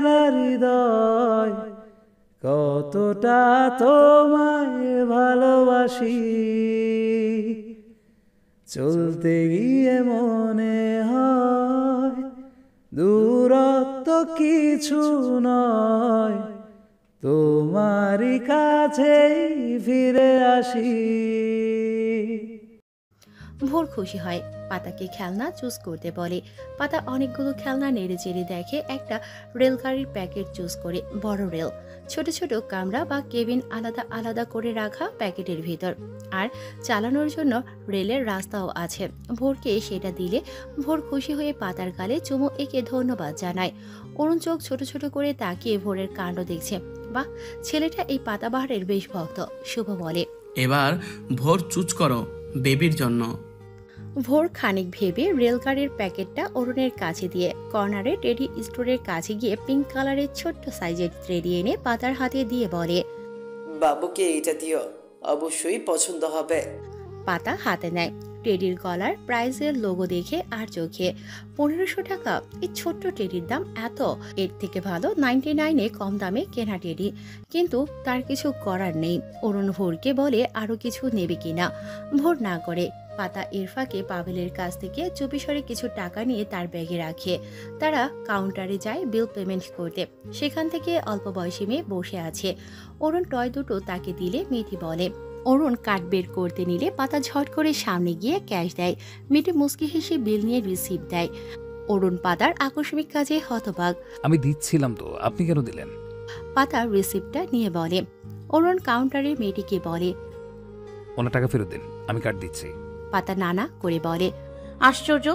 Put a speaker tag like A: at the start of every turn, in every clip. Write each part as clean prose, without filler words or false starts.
A: না হৃদয় কতটা তোমায় ভালোবাসি। চলতে গিয়ে মনে হয় দূরত্ব কিছু নয়, তোমারই কাছেই ফিরে আসি।
B: ভোর খুশি হয়, পাতাকে খেলনা চুজ করতে বলে। পাতা অনেকগুলো খেলনা নেড়ে চেড়ে দেখে একটা রেলগাড়ির প্যাকেট চুজ করে। বড় রেল, ছোট ছোট কামরা বা কেবিন আলাদা আলাদা করে রাখা প্যাকেটের ভিতর, আর চালানোর জন্য রেলের রাস্তাও আছে। ভোরকে সেটা দিলে ভোর খুশি হয়ে পাতার গালে চুমু এঁকে ধন্যবাদ জানায়। অরুণ চোখ ছোট ছোট করে তাকিয়ে ভোরের কাণ্ড দেখছে। বাহ, ছেলেটা এই পাতাবাহারের বেশ ভক্ত। শুভ বলে,
C: এবার ভোর চুজ করো বেবির জন্য।
B: ভোর খানিক ভেবে রেলগাড়ির প্যাকেটটা অরুণের কাছে দিয়ে কর্নারে টেডি স্টোরের কাছে গিয়ে পিঙ্ক কালারের ছোট্ট সাইজের টেডি এনে পাতার হাতে দিয়ে বলে,
D: বাবুকে এটা দিও, অবশ্যই পছন্দ হবে।
B: পাতা হাতে নেয়। টেডির গলার প্রাইজের লোগো দেখে আর চোখে। 1500 টাকা! এই ছোট্ট টেডির দাম এত? এর থেকে ভালো 99-এ কম দামে কেনা টেডি। কিন্তু তার কিছু করার নেই। অরুণ ভোরকে বলে আরো কিছু নেবে কিনা। ভোর না করে। পাতা ইরফাকে পাভেলের কাছ থেকে চুপিসরে কিছু টাকা নিয়ে তার ব্যাগে রাখে। তারা কাউন্টারে যায় বিল পেমেন্ট করতে। সেখান থেকে অল্প বয়সী মেয়ে বসে আছে। অরুণ টয় দুটো তাকে দিলে মেয়েটি বলে। অরুণ কার্ড বের করতে নিলে পাতা ঝট করে সামনে গিয়ে ক্যাশ দেয়। মেয়েটি মুচকি হেসে বিল নিয়ে রিসিপ্ট দেয়। অরুণ পাতার আকস্মিক কাজে হতবাক।
E: আমি দিচ্ছিলাম তো, আপনি কেন দিলেন?
B: পাতা রিসিপ্টটা নিয়ে বলে। অরুণ কাউন্টারে মেয়েটিকে বলে,
E: ওনার টাকা ফেরত দিন, আমি কার্ড দিচ্ছি।
B: পাতা নানা করে বলে,
F: আশ্চর্য,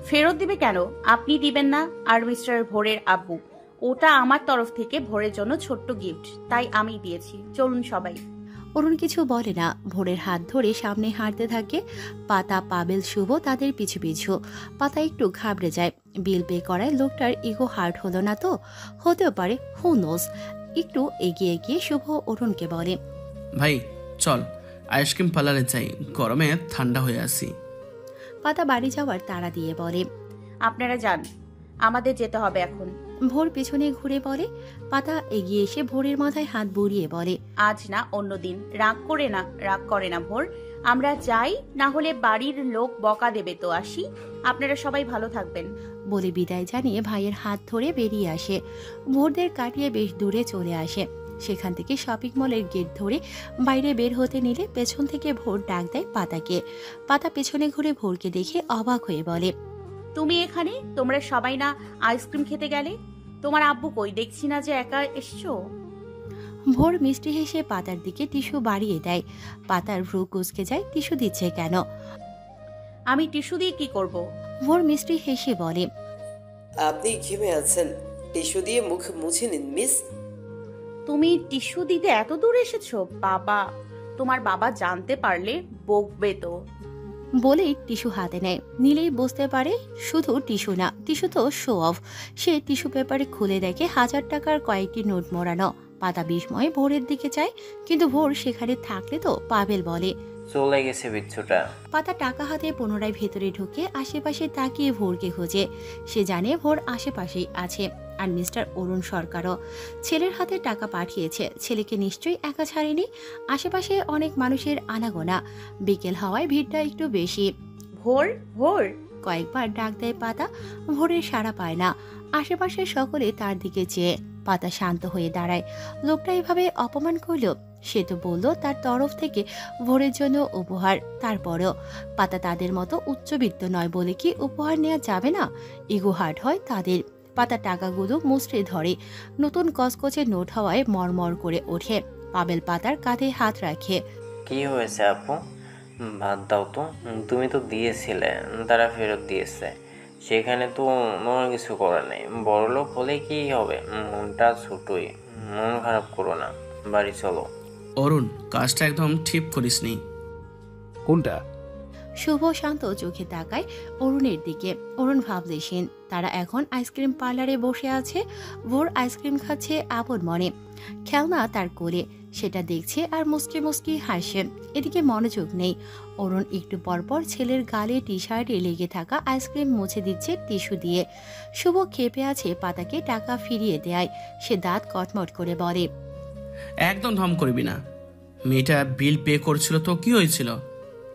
F: ফেরত দিবে কেন? আপনি দিবেন না? আর মিস্টার ভোরের আব্বু, ওটা আমার তরফ থেকে ভোরের জন্য ছোট্ট গিফট, তাই আমি দিয়েছি। চলুন সবাই।
B: অরুণ কিছু বলে না। ভোরের হাত ধরে সামনে হাঁটতে থাকে। পাতা, পাবেল, শুভ তাদের পিছু পিছু। পাতা একটু ঘাবড়ে যায়। বিল পে করায় লোকটার ইগো হার্ট হলো না তো? হতেও পারে, হু নোস। একটু এগিয়ে গিয়ে শুভ অরুণকে বলে,
C: ভাই চল আইসক্রিম পার্লারে যাই, গরমে ঠান্ডা হয়ে আসি।
B: পাতা বাড়ি যাওয়ার তাড়া দিয়ে বলে,
F: আপনারা যান, আমাদের যেতে হবে এখন।
B: ভোর পেছনে ঘুরে বলে। পাতা এগিয়ে এসে ভোরের মাথায় হাত বুড়িয়ে বলে,
F: আজ না অন্যদিন। রাগ করে না ভোর, আমরা যাই, না হলে বাড়ির লোক বকা দেবে তো। আসি, আপনারা সবাই ভালো থাকবেন।
B: বলে বিদায় জানিয়ে ভাইয়ের হাত ধরে বেরিয়ে আসে। ভোরদের কাটিয়ে বেশ দূরে চলে আসে। সেখান থেকে শপিং মলের গেট ধরে বাইরে বের হতে নিলে পেছন থেকে ভোর ডাক দেয় পাতাকে। পাতা পেছনে ঘুরে ভোরকে দেখে অবাক হয়ে বলে,
F: তুমি এখানে? তোমরা সবাই না আইসক্রিম খেতে গেলে? তোমার আব্বু কই? দেখছি না যে একা এসছো।
B: ভোর মিষ্টি হেসে পাতার দিকে টিস্যু বাড়িয়ে দেয়। পাতার ভ্রু কুঁচকে যায়, টিস্যু দিচ্ছে কেন?
F: আমি টিস্যু দিয়ে কি করব?
B: ভোর মিষ্টি হেসে বলে,
D: আপনি ঘেমে আছেন, টিস্যু দিয়ে মুখ মুছে নিন মিস।
F: তুমি টিস্যু দিতে এত দূর এসেছো? বাবা, তোমার বাবা জানতে পারলে বকবে তো।
B: বলেই টিস্যু হাতে নেয়। নিলেই বুঝতে পারে শুধু টিস্যু না, টিস্যু তো শো অফ। সে টিস্যু পেপারে খুলে দেখে 1000 টাকার কয়েকটি নোট মোড়ানো। পাতা বিস্ময়ে ভোরের দিকে চায়, কিন্তু ভোর সেখানে থাকলে তো পাভেল বলে,
G: চলে গেছে বিচ্ছুটা।
B: পাতা টাকা হাতে পুনরায় ভেতরে ঢুকে আশেপাশে তাকিয়ে ভোরকে খোঁজে। সে জানে ভোর আশেপাশেই আছে। আর মিস্টার অরুণ সরকারও ছেলের হাতে টাকা পাঠিয়েছে। ছেলেকে নিশ্চয়ই একা ছাড়েনি। আশেপাশে অনেক মানুষের আনাগোনা। বিকেল হওয়ায় ভিড়টা একটু বেশি।
F: ভোর ভোর
B: কয়েকবার ডাক দেয় পাতা। ভোরের সাড়া পায় না। আশেপাশের সকলে তার দিকে চেয়ে। পাতা শান্ত হয়ে দাঁড়ায়। লোকটা এভাবে অপমান করলো। সে তো বলল তার তরফ থেকে ভোরের জন্য উপহার। তারপরেও পাতা তাদের মতো উচ্চবিত্ত নয় বলে কি উপহার নেওয়া যাবে না? ইগো হার্ট হয় তাদের। পাতা টাকাগুলো মুচড়ে ধরে। নতুন কচকচে নোট হওয়ায় মরমর করে ওঠে। পাবেল পাতার কাঁধে হাত রাখে।
G: কি হয়েছে আপু? ভাত দাও তো। তুমি তো দিয়েছিলে, তারা ফেরত দিয়েছে। সেখানে তো কোনো কিছু করার নেই। বড়লোক হলে কি হবে? মনটা ছোটই, মন খারাপ করো না, বাড়ি চলো।
C: অরুণ, কাজটা একদম ঠিক করিসনি।
E: কোনটা?
B: শুভ শান্ত চোখে তাকায় অরুণের দিকে। অরুণ ভাবলেশীন। তারা এখন আইসক্রিম পার্লারে বসে আছে। ভোর আইসক্রিম খাচ্ছে আপন মনে, খেলনা তার কোলে, সেটা দেখছে আর মুসকি মুসকি হাসে। এদিকে মনোযোগ নেই। অরুণ একটু পরপর ছেলের গালে টি শার্টে লেগে থাকা আইসক্রিম মুছে দিচ্ছে টিস্যু দিয়ে। শুভ ক্ষেপে আছে পাতাকে টাকা ফিরিয়ে দেয়। সে দাঁত কটমট করে বলে,
C: একদম ঢম করবি না। মেয়েটা বিল পে করছিল তো কি হয়েছিল?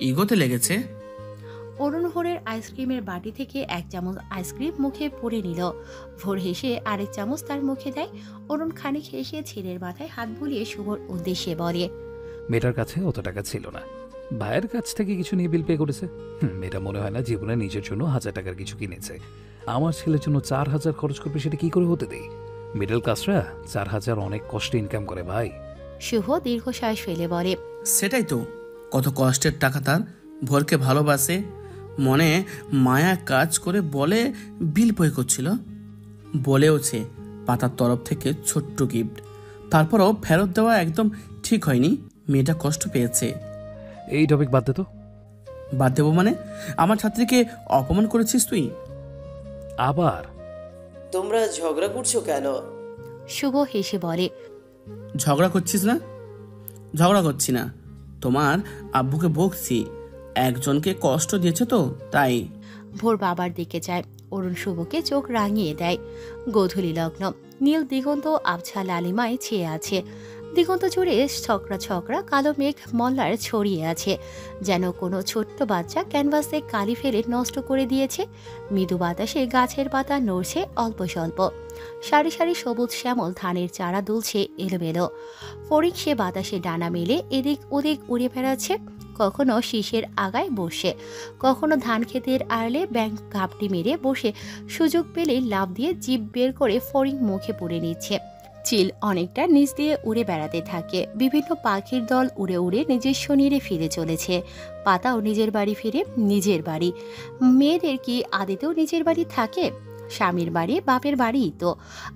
C: ইগোতে লেগেছে।
B: অরুণ ভোরের আইসক্রিমের বাটি থেকে এক চামচ আইসক্রিম মুখে পুরে নিল। ভোর হেসে আরেক চামচ তার মুখে দেয়। অরুণ খানিক হেসে ছেলের মাথায় হাত বুলিয়ে শুভর উদ্দেশ্যে বলে,
E: মেয়েটার কাছে অত টাকা ছিল না, ভাইয়ের কাছ থেকে কিছু নিয়ে বিল পে করেছে। মেয়েটা মনে হয় না জীবনে নিজের জন্য 1000 টাকার কিছু কিনেছে। আমার ছেলের জন্য 4000 খরচ করবে, সেটা কি করে হতে দেই? মিডল ক্লাসরা 4000 অনেক কষ্টে ইনকাম করে ভাই।
B: শুভ দীর্ঘশ্বাস ফেলে বলে,
C: সেটাই তো, কত কষ্টের টাকা তার। ভোরকে ভালোবাসে, মনে মায়া কাজ করে বলে বিল পে করছিল। বলেওছে পাতার তরফ থেকে ছোট্ট গিফট, তারপরও ফেরত দেওয়া একদম ঠিক হয়নি। মেয়েটা কষ্ট পেয়েছে।
E: এই টপিক বাদ দে তো।
C: বাদ দেবো মানে? আমার ছাত্রীকে অপমান করেছিস তুই।
E: আবার
D: তোমরা ঝগড়া করছো কেন?
B: শুভ হেসে বলে,
C: ঝগড়া করছিস না? ঝগড়া করছি না, তোমার আব্বুকে বকছি, একজনকে কষ্ট দিয়েছে তো তাই।
B: ভোর বাবার দিকে যায়। অরুণ শুভকে চোখ রাঙিয়ে দেয়। গোধূলি লগ্ন, নীল দিগন্ত আবছা লালিমায় ছেয়ে আছে। দিগন্ত জুড়ে ছকরা ছকরা কালো মেঘ মল্লার ছড়িয়ে আছে, যেন কোনো ছোট্ট বাচ্চা ক্যানভাসে কালি ফেলে নষ্ট করে দিয়েছে। মৃদু বাতাসে গাছের পাতা নড়ছে অল্প স্বল্প। সারি সারি সবুজ শ্যামল ধানের চারা দুলছে এলোমেলো। ফড়িং সে বাতাসে ডানা মেলে এদিক ওদিক উড়ে বেড়াচ্ছে। কখনো শীষের আগায় বসে, কখনো ধান ক্ষেতের আড়লে ব্যাঙ ঘাপটি মেরে বসে সুযোগ পেলেই লাফ দিয়ে জিভ বের করে ফড়িং মুখে পুড়ে নিচ্ছে। চিল অনেকটা নিচ দিয়ে উড়ে বেড়াতে থাকে। বিভিন্ন পাখির দল উড়ে উড়ে নিজস্ব নীড়ে ফিরে চলেছে। পাতাও নিজের বাড়ি ফিরে নিজের বাড়ি। মেয়েদের কি আদিতেও নিজের বাড়ি থাকে? স্বামীর বাড়ি বাপের বাড়িই তো।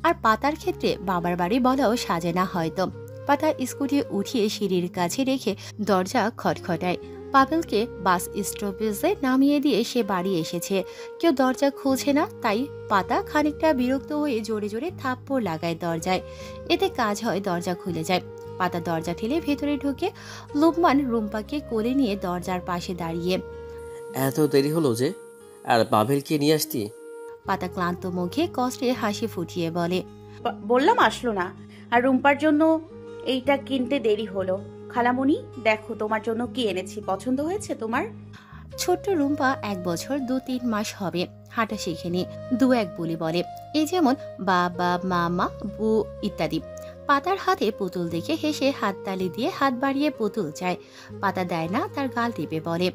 B: আর পাতার ক্ষেত্রে বাবার বাড়ি বলাও সাজে না হয়তো। পাতা স্কুটি উঠিয়ে সিঁড়ির কাছে রেখে দরজা খটখটায়। পাভেলকে বাস স্টপেজে নামিয়ে দিয়ে সে বাড়ি এসেছে। কেউ দরজা খুলছে না, তাই পাতা খানিকটা বিরক্ত হয়ে জোরে জোরে থাপ্পড় লাগায় দরজায়। এতে কাজ হয়, দরজা খুলে যায়। পাতা দরজা ঠেলে ভেতরে ঢুকে। লোকমান রুম্পাকে কোলে নিয়ে দরজার পাশে দাঁড়িয়ে।
H: এত দেরি হলো যে? আর পাভেলকে নিয়ে আসতি?
B: পাতা ক্লান্ত মুখে কষ্টে হাসি ফুটিয়ে বলে,
F: বললাম আসলো না। আর রুম্পার জন্য এইটা কিনতে দেরি হলো। খালামণি দেখো তোমার জন্য কি এনেছি, পছন্দ হয়েছে তোমার?
B: ছোট্ট রুম্পা 1 বছর 2-3 মাস হবে, হাঁটা শিখেনি। 2-1 বলি বলে, এই যেমন বাবা, মামা, বু ইত্যাদি। পাতার হাতে পুতুল দেখে হেসে হাততালি দিয়ে হাত বাড়িয়ে পুতুল চায়। পাতা দেয় না, তার গাল টিপে বলে,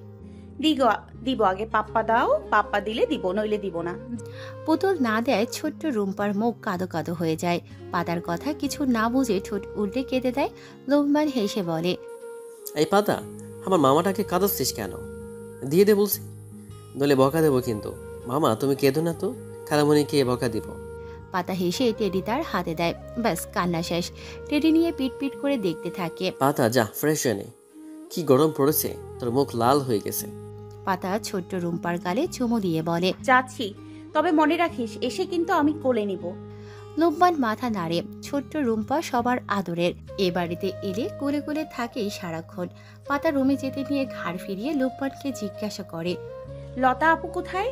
F: দিব আগে পাপ্পা দাও, পাপ্পা দিলে দিব, নইলে দিব না।
B: পুতুল না দেয়। ছোট্ট রুম্পার মুখ কাদো কাদো হয়ে যায়। পাতার কথা কিছু না বুঝে ঠোঁট উল্টে কেঁদে দেয়। লোকমান হেসে বলে,
H: এই পাতা, আমার মামাটাকে কাঁদাচ্ছিস কেন? দিয়ে দে বলছি, নইলে বকা দেবো কিন্তু। মামা তুমি কেঁদো না তো, খালামণিকে বকা দিব।
B: পাতা হেসে টেডি তার হাতে দেয়। ব্যাস, কান্না শেষ। টেডি নিয়ে পিট পিট করে দেখতে থাকে।
H: পাতা যা ফ্রেশ হয়ে নে, কি গরম পড়েছে, তোর মুখ লাল হয়ে গেছে।
B: পাতা ছোট্ট রুম্পার গালে চুমু দিয়ে বলে,
F: যাচ্ছি, তবে মনে রাখিস এসে কিন্তু আমি কোলে নিব।
B: লোকমান মাথা নাড়ে। ছোট্ট রুম্পা সবার আদরের। এ বাড়িতে এলে কোলে কোলে থাকেই সারাক্ষণ। পাতা রুমে যেতে নিয়ে ঘাড় ফিরিয়ে লোকমানকে জিজ্ঞাসা করে,
F: লতা আপু কোথায়?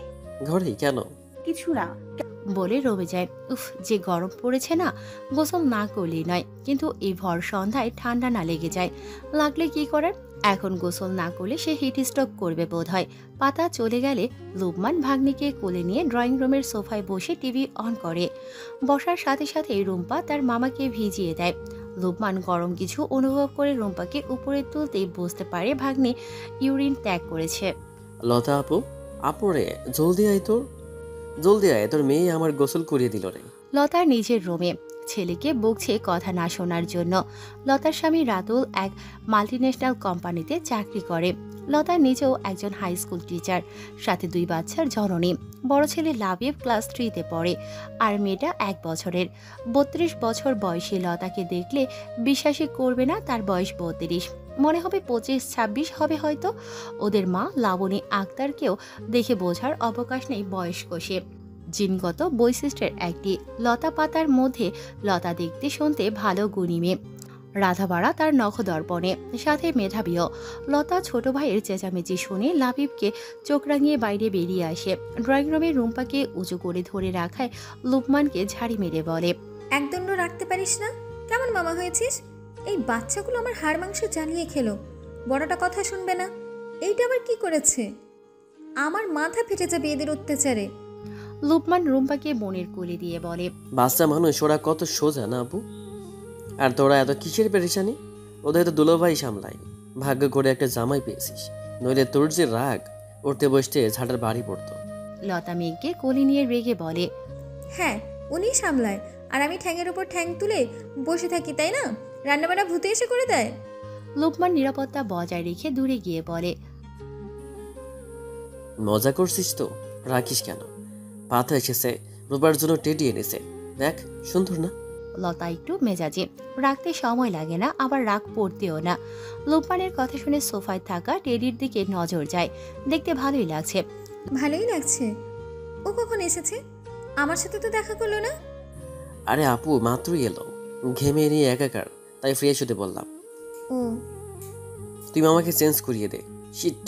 H: ঘরে কেন?
F: কিছু না।
B: বলে রবে যায়। উফ, যে গরম পড়েছে না, গোসল না করলেই নয়। কিন্তু এই ভর সন্ধ্যায় ঠান্ডা না লেগে যায়। লাগলে কি করার? এখন গোসল না করলে সে হিট স্ট্রোক করবে বোধ হয়। পাতা চলে গেলে লোকমান ভাগ্নিকে কোলে নিয়ে ড্রয়িং রুমের সোফায় বসে টিভি অন করে। বসার সাথে সাথে রুম্পা তার মামাকে ভিজিয়ে দেয়। লোকমান গরম কিছু অনুভব করে রুম্পাকে উপরে তুলতেই বুঝতে পারে ভাগ্নি ইউরিন ত্যাগ করেছে।
H: লতা আপু, আপুরে জলদি আয়, জলদি আয়, তোর মেয়ে আমার গোসল করিয়ে দিল রে।
B: লতার নিজের রুমে। ছেলেকে বকছে কথা না শোনার জন্য। লতার স্বামী রাতুল এক মাল্টিন্যাশনাল কোম্পানিতে চাকরি করে। লতা নিজেও একজন হাই স্কুল টিচার, সাথে 2 বাচ্চার জননী। বড় ছেলে লাবিব ক্লাস 3-তে পড়ে, আর মেয়েটা 1 বছরের। 32 বছর বয়সী লতাকে দেখলে বিশ্বাসই করবে না তার বয়স 32। মনে হবে 25-26 হবে হয়তো। ওদের মা লাবণী আক্তারকেও দেখে বোঝার অবকাশ নেই বয়স্ক সে। জিনগত বৈশিষ্ট্যের একটি। লতা পাতার মধ্যে লতা দেখতে শুনতে ভালো গুণী মেয়ে, রাধাবাড়া তার নখদর্পণে, সাথে মেধাবীও। লতা ছোট ভাইয়ের চেঁচামেচি শুনে লাবিবকে চোখ রাঙিয়ে বাইরে বেরিয়ে আসে। ড্রয়িং রুমে রুম্পাকে উঁচু করে ধরে রাখায় লুকমানকে ঝাড়ি মেরে বলে,
I: একদণ্ড রাখতে পারিস না? কেমন মামা হয়েছিস? এই বাচ্চাগুলো আমার হাড় মাংস জ্বালিয়ে খেলো, বড়টা কথা শুনবে না। এইটা আবার কি করেছে? আমার মাথা ফেটে যাবে এদের অত্যাচারে।
B: লুকমান রুম্পাকে বোনের কোলে দিয়ে বলে,
H: বাচ্চা মানুষ ওরা কত সোজা না আপু? আর তোরা এত কিসের পেরেশানি? ওদের তো দুলোভাই সামলায়। ভাগ্য করে একটা জামাই পেয়েছিস, নইলে তোর যে রাগ উঠতে বসতে ঝাঁটার বাড়ি পড়তো।
B: লতা মেঘকে কোলে নিয়ে রেগে বলে,
I: হ্যাঁ, উনি সামলায় আর আমি ঠ্যাঙের ওপর ঠ্যাং তুলে বসে থাকি, তাই না? রান্নাবান্না ভূতে এসে করে দেয়।
B: লুকমান নিরাপত্তা বজায় রেখে দূরে গিয়ে বলে,
H: মজা করছিস তো? রাখিস কেন? পাতা এসেছে, রূপার জন্য টেডি এনেছে, দেখ সুন্দর না?
B: লতা একটু মেজাজে, রাখতে সময় লাগে না, আবার রাগ পড়তেও না। লুকমানের কথা শুনে সোফায় থাকা টেডির দিকে নজর যায়। দেখতে ভালোই লাগছে।
I: ভালোই লাগছে। ও কখন এসেছে? আমার সাথে তো দেখা করলো না।
H: আরে আপু মাত্রই এলো, ঘেমে নিয়ে একাকার, তাই ফ্রেশ হতে বললাম।
I: ও,
H: তুই আমাকে চেঞ্জ করিয়ে দে। শিট,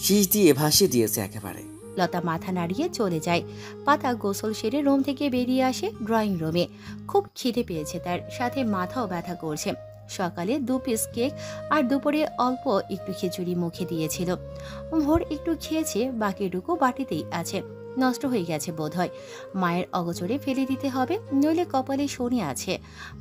H: শীষ দিয়ে ভাসিয়ে দিয়েছে একেবারে।
B: লতা মাথা নাড়িয়ে চলে যায়। পাতা গোসল সেরে রুম থেকে বেরিয়ে আসে ড্রয়িং রুমে। খুব খিদে পেয়েছে তার, সাথে মাথাও ব্যথা করছে। সকালে 2 পিস কেক আর দুপুরে অল্প একটু খিচুড়ি মুখে দিয়েছিল। ভোর একটু খেয়েছে, বাকিটুকু বাটিতেই আছে, নষ্ট হয়ে গেছে বোধহয়। মায়ের অগোচরে ফেলে দিতে হবে, নইলে কপালে শনি আছে।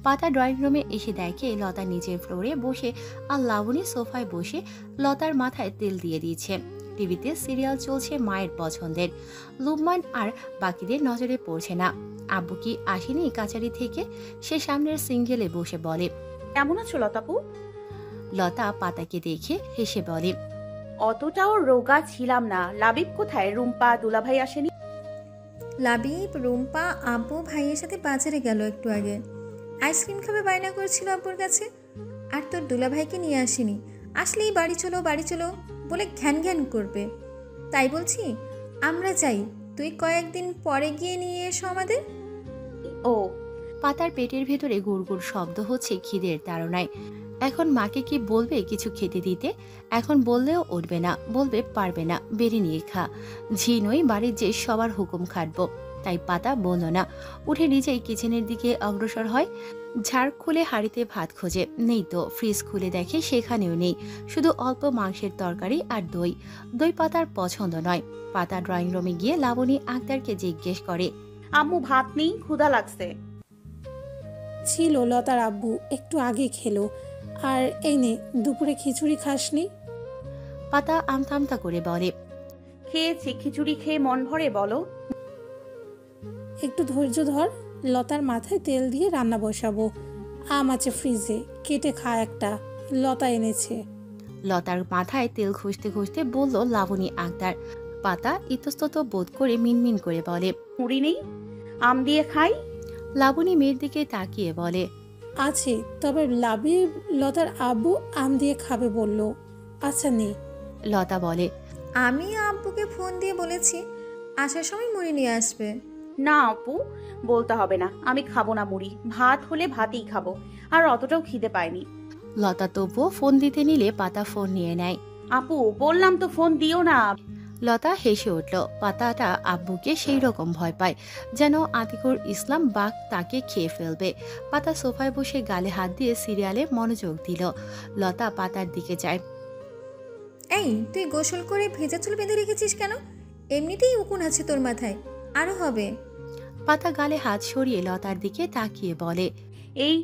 B: পাতা ড্রয়িং রুমে এসে দেখে লতা নিচের ফ্লোরে বসে আর লাবণী সোফায় বসে লতার মাথায় তেল দিয়ে দিয়েছে। টিভিতে সিরিয়াল চলছে মায়ের পছন্দের। লুকমান আর বাকিদের নজরে পড়ছে না। আব্বু কি আসেনি কাচারি থেকে? সে সামনের সিঙ্গেলে বসে বলে,
F: কেমন আছো লতাপু?
B: লতা পাতাকে দেখে হেসে বলে,
F: অতটাও রোগা ছিলাম না। লাবিব কোথায়? রুম্পা দুলাভাই আসেনি?
I: লাবিব, রুম্পা, আব্বু ভাইয়ের সাথে বাজারে গেল একটু আগে। আইসক্রিম খাবে বায়না করছিল আব্বুর কাছে। আর তোর দুলাভাইকে নিয়ে আসেনি। আসলেই বাড়ি চলো বাড়ি চলো বলে ঘ্যান ঘ্যান করবে। তাই বলছি আমরা যাই, তুই কয়েকদিন পরে গিয়ে নিয়ে এসো আমাদের।
F: ও,
B: পাতার পেটের ভেতরে গুড়গুড় শব্দ হচ্ছে খিদের তাড়নায়। এখন মাকে কি বলবে কিছু খেতে দিতে? এখন বললেও উঠবে না, বলবে পারবে না, বেড়ে নিয়ে খা। ঝিনই বাড়ির যে সবার হুকুম খাটবো, তাই পাতা বলল না। উঠে নিজেই কিচেনের দিকে অগ্রসর হয়। ঝাড় খুলে হাঁড়িতে ভাত খোঁজে, নেই তো। ফ্রিজ খুলে দেখে সেখানেও নেই, শুধু অল্প মাংসের তরকারি আর দই। দই পাতার পছন্দ নয়। পাতা ড্রয়িং রুমে গিয়ে লাবণী আক্তারকে জিজ্ঞেস করে,
F: আম্মু ভাত নেই, ক্ষুধা লাগছে।
J: ছিল, লতার আব্বু একটু আগে খেলো। আর এই নে, দুপুরে খিচুড়ি খাসনি?
B: পাতা আমতা আমতা করে বলে,
F: খেয়েছি, খিচুড়ি খেয়ে মন ভরে বলো।
J: একটু ধৈর্য ধর, লতার মাথায় তেল দিয়ে রান্না বসাবো। আম আছে ফ্রিজে, কেটে খা একটা, লতা এনেছে।
B: লতার মাথায় তেল খুঁজতে খুঁজতে বলল লাবণী আক্তার। পাতা ইতস্তত বোধ করে মিনমিন করে বলে,
F: মুড়ি নেই, আম দিয়ে খাই।
B: লাবণী মেয়ের দিকে তাকিয়ে বলে,
J: আছে, তবে লাবিব লতার আব্বু আম দিয়ে খাবে বলল। আচ্ছা নে।
B: লতা বলে,
I: আমি আব্বুকে ফোন দিয়ে বলেছি আসার সময় মুড়ি নিয়ে আসবে।
F: না আপু, বলতে হবে না, আমি খাবো না মুড়ি। ভাত হলে ভাতই খাবো, আর অতটাও খিদে পায়নি।
B: লতা তবুও ফোন দিতে নিলে পাতা ফোন নিয়ে নেয়।
F: আপু বললাম তো ফোন দিও না।
B: লতা হেসে উঠল। পাতাটা আব্বুকে সেই রকম ভয় পায়, যেন আতিকুর ইসলাম বাঘ তাকে খেয়ে ফেলবে। পাতা সোফায় বসে গালে হাত দিয়ে সিরিয়ালে মনোযোগ দিল। লতা পাতার দিকে যায়।
I: এই, তুই গোসল করে ভেজা চুল বেঁধে রেখেছিস কেন? এমনিতেই উকুন আছে তোর মাথায়, আরো হবে।
B: পাতা গালে হাত সরিয়ে লতার দিকে তাকিয়ে বলে,
F: এই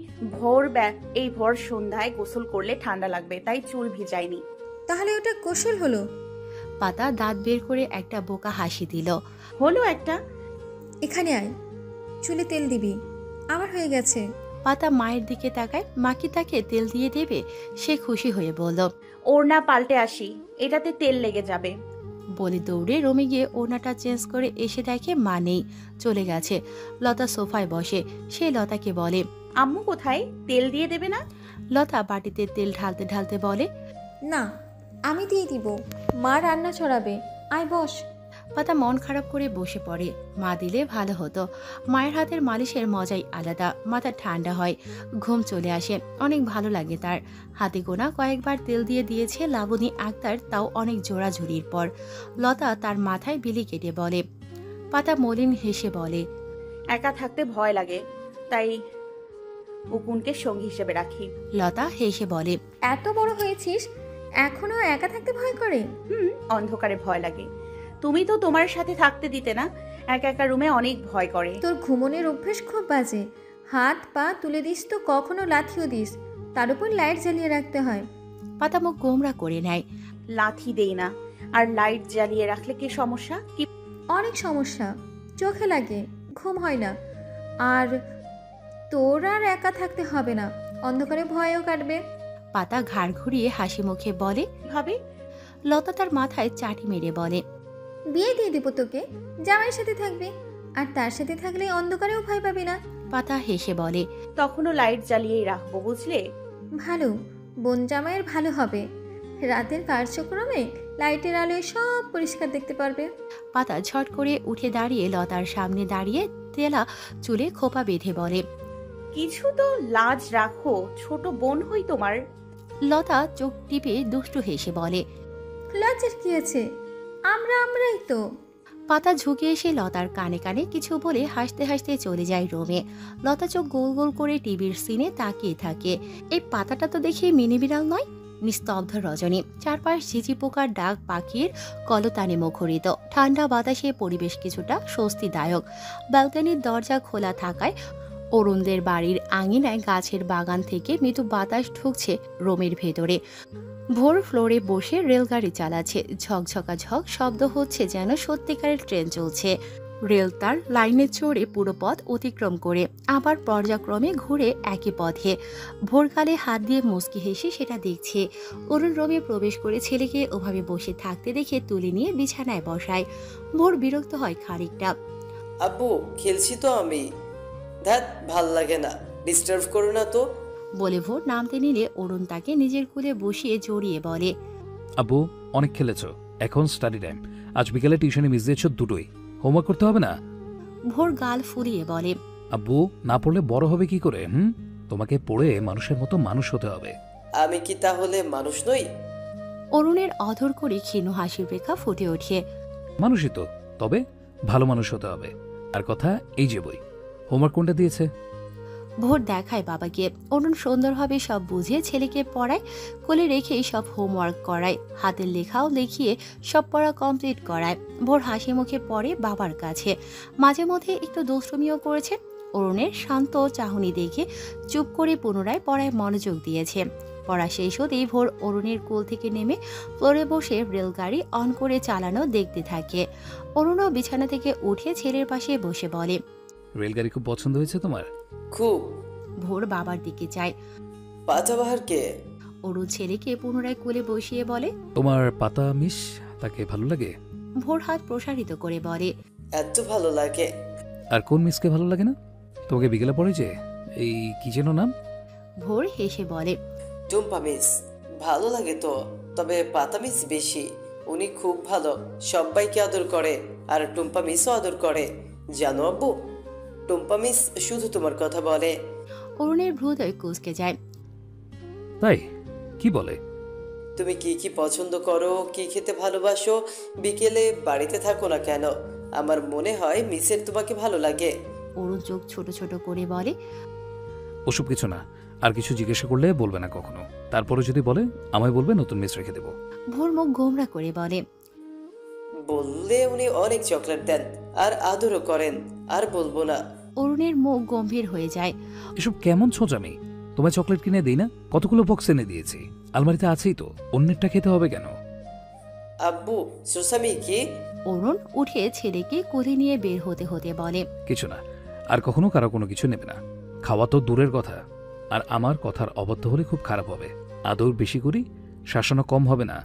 F: ভোর সন্ধ্যায় গোসল করলে ঠান্ডা লাগবে, তাই চুল ভিজাইনি।
I: তাহলে ওটা গোসল হলো?
B: পাতা দাঁত বের করে একটা বোকা হাসি দিল।
F: হলো একটা।
I: এখানে আয়, চুলে তেল দিবি, আমার হয়ে গেছে।
B: পাতা মায়ের দিকে তাকায়। মা কি তাকে তেল দিয়ে দেবে? সে খুশি হয়ে বলল,
F: ওড়না পাল্টে আসি, এটাতে তেল লেগে যাবে।
B: বলে দৌড়ে রুমে গিয়ে ওড়নাটা চেঞ্জ করে এসে দেখে মা নেই, চলে গেছে। লতা সোফায় বসে। সে লতাকে বলে,
F: আম্মু কোথায়? তেল দিয়ে দেবে না?
B: লতা বাটিতে তেল ঢালতে ঢালতে বলে,
I: না, আমি দিয়ে দিব। মা রান্না ছড়াবে। আয় বস।
B: পাতা মন খারাপ করে বসে পড়ে। মা দিলে ভালো হতো। মায়ের হাতের মালিশের মজাই আলাদা। মাথা ঠান্ডা হয়, ঘুম চলে আসে। অনেক ভালো লাগে তার। হাতে গোনা কয়েকবার তেল দিয়ে দিয়েছে লাবণী আক্তার, তাও অনেক জোড়াঝুড়ির পর। লতা তার মাথায় বিলি কেটে বলে। পাতা মলিন হেসে বলে,
F: একা থাকতে ভয় লাগে, তাই উকুনকে সঙ্গী হিসেবে রাখি।
B: লতা হেসে বলে,
I: এত বড় হয়েছিস, এখনো একা থাকতে ভয় করে?
F: অন্ধকারে ভয় লাগে। তুমি তো তোমার সাথে থাকতে দিতে না। একা একা রুমে অনেক ভয় করে।
I: তোর ঘুমনের অভ্যেস খুব বাজে। হাত পা তুলে দিস তো কখনো লাথিও দিস, তার উপর লাইট জ্বালিয়ে রাখতে হয়।
B: পাতা মুখ গোমরা করে নেয়।
F: লাথি দেই না, আর লাইট জ্বালিয়ে রাখলে কি সমস্যা? কি
I: অনেক সমস্যা, চোখে লাগে, ঘুম হয় না। আর তোর আর একা থাকতে হবে না, অন্ধকারে ভয়ও কাটবে।
B: পাতা ঘাড় ঘুরিয়ে হাসি মুখে বলে,
F: ভাবে?
B: লতা তার মাথায় চাটি মেরে বলে,
I: বিয়ে দিয়ে দেবো তোকে, জামাইয়ের সাথে থাকবে, আর তার সাথে থাকলে অন্ধকারেও ভয় পাবি না।
B: পাতা হেসে বলে,
F: তখনও লাইট জ্বালিয়েই রাখবো, বুঝলে?
I: ভালো, বোন জামাইয়ের ভালো হবে। রাতের কার্যক্রমে লাইটের আলোয় সব পরিষ্কার দেখতে পারবে।
B: পাতা ঝট করে উঠে দাঁড়িয়ে লতার সামনে দাঁড়িয়ে তেলা চুলে খোপা বেঁধে বলে,
F: কিছু তো লাজ রাখো, ছোট বোন হই তোমার।
B: লতা চোখ টিপে দুষ্টু হেসে বলে,
I: লজ্জার কি আছে, আমরাই তো।
B: পাতা ঝুঁকে এসে লতার কানে কানে কিছু বলে হাসতে হাসতে চলে যায় রুমে। লতা চোখ গোল গোল করে টিভির সিনে তাকিয়ে থাকে। এই পাতাটা তো দেখি মিনি বিড়াল নয়। নিস্তব্ধ রজনী, চারপাশ ঝিঝি পোকার ডাক, পাখির কলতানে মুখরিত। ঠান্ডা বাতাসে পরিবেশ কিছুটা স্বস্তিদায়ক। ব্যালকনির দরজা খোলা থাকায় অরুণদের বাড়ির আঙিনায় গাছের বাগান থেকে মৃদু বাতাস ঢুকছে রুমের ভেতরে। ভোর ফ্লোরে বসে রেলগাড়ি চালাচ্ছে। ঝকঝকা ঝক শব্দ হচ্ছে, যেন সত্যিকারের ট্রেন চলছে। রেল তার লাইনে চড়ে পুরো পথ অতিক্রম করে আবার পর্যায়ক্রমে ঘুরে একই পথে। ভোরকালে হাত দিয়ে মুচকি হেসে সেটা দেখছে। অরুণ রুমে প্রবেশ করে ছেলেকে ওভাবে বসে থাকতে দেখে তুলে নিয়ে বিছানায় বসায়। ভোর বিরক্ত হয় খানিকটা।
D: আব্বু, খেলছি তো আমি। ধ্যাত, ভাল লাগে না, ডিস্টার্ব করো না তো।
B: বলে ভোর নামতে নিলে অরুণ তাকে নিজের কোলে বসিয়ে জড়িয়ে বলে,
E: আব্বু, অনেক খেলেছ, এখন স্টাডি টাইম। আজ বিকেলে টিউশনে মিস দিয়েছ দুটোই, হোমওয়ার্ক করতে হবে না?
B: ভোর গাল ফুলিয়ে বলে,
E: আব্বু, না পড়লে বড় হবে কি করে? তোমাকে পড়ে মানুষের মতো মানুষ হতে হবে।
D: আমি কি তাহলে মানুষ নই?
B: অরুণের অধর করে ক্ষীণ হাসির রেখা ফুটে ওঠে।
E: মানুষই তো, তবে ভালো মানুষ হতে হবে। আর কথা, এই যে বই, হোমওয়ার্ক কোনটা দিয়েছে?
B: ভোর দেখায় বাবাকে। অরুণ সুন্দরভাবে সব বুঝিয়ে ছেলেকে পড়ায়, কোলে রেখেই সব হোমওয়ার্ক করায়, হাতের লেখাও লিখিয়ে সব পড়া কমপ্লিট করায়। ভোর হাসি মুখে পড়ে বাবার কাছে। মাঝে মধ্যে একটু দুষ্টুমিও করেছে। অরুণের শান্ত চাহনি দেখে চুপ করে পুনরায় পড়ায় মনোযোগ দিয়েছে। পড়া শেষ হতেই ভোর অরুণের কোল থেকে নেমে ফ্লোরে বসে রেলগাড়ি অন করে চালানো দেখতে থাকে। অরুণও বিছানা থেকে উঠে ছেলের পাশে বসে বলে,
E: রেলগাড়ি খুব পছন্দ হয়েছে তোমার?
D: খুব।
B: ভোর বাবার দিকে চায়।
D: পাতাবাহার কে?
B: অরুণ ছেলেকে পুনরায় কোলে বসিয়ে বলে,
E: তোমার পাতা মিস, তাকে ভালো লাগে?
B: ভোর হাত প্রসারিত করে বলে,
D: এত ভালো লাগে।
E: আর কোন মিসকে ভালো লাগে না? তোমাকে বিকেলে পড়ে যে, এই কি যেন নাম?
B: ভোর হেসে বলে,
D: টুম্পা মিস। ভালো লাগে তো, তবে পাতা মিস বেশি। উনি খুব ভালো, সবাইকে আদর করে, আর টুম্পা মিসও আদর করে। জানো আব্বু, টুম্পা মিস শুধু তোমার কথা বলে।
B: অরুণের হৃদয় কুঁচকে যায়।
E: তাই? কি বলে?
D: তুমি কি কি পছন্দ করো, কি খেতে ভালোবাসো, বিকেলে বাড়িতে থাকো না কেন, আমার মনে হয় মিসের তোমাকে ভালো লাগে।
B: অরুণ চোখ ছোট ছোট করে বলে,
E: ওসব কিছু না। আর কিছু জিজ্ঞাসা করলে বলবে না কখনো। তারপরে যদি বলে আমায় বলবে, নতুন মিস রেখে দেবো।
B: ভোর মুখ গোমরা করে বলে,
D: বললে উনি অনেক চকলেট দেন আর আদরও করেন, আর বলবো না।
B: অরুণের মুখ গম্ভীর হয়ে যায়।
E: এসব কেমন ছোঁচামি? তোমায় চকলেট কিনে দিই না? কতগুলো বক্স এনে দিয়েছি, আলমারিতে আছেই তো, অন্যেরটা খেতে হবে কেন?
D: আব্বু, সুসামি কি?
B: অরুণ উঠে ছেলেকে কোলে নিয়ে বের হতে হতে বলে,
E: কিছু না। আর কখনো কারো কোনো কিছু নেবে না। খাওয়া তো দূরের কথা, আর আমার কথার অবদ্ধ হলে খুব খারাপ হবে। আদর বেশি করি, শাসনও কম হবে না।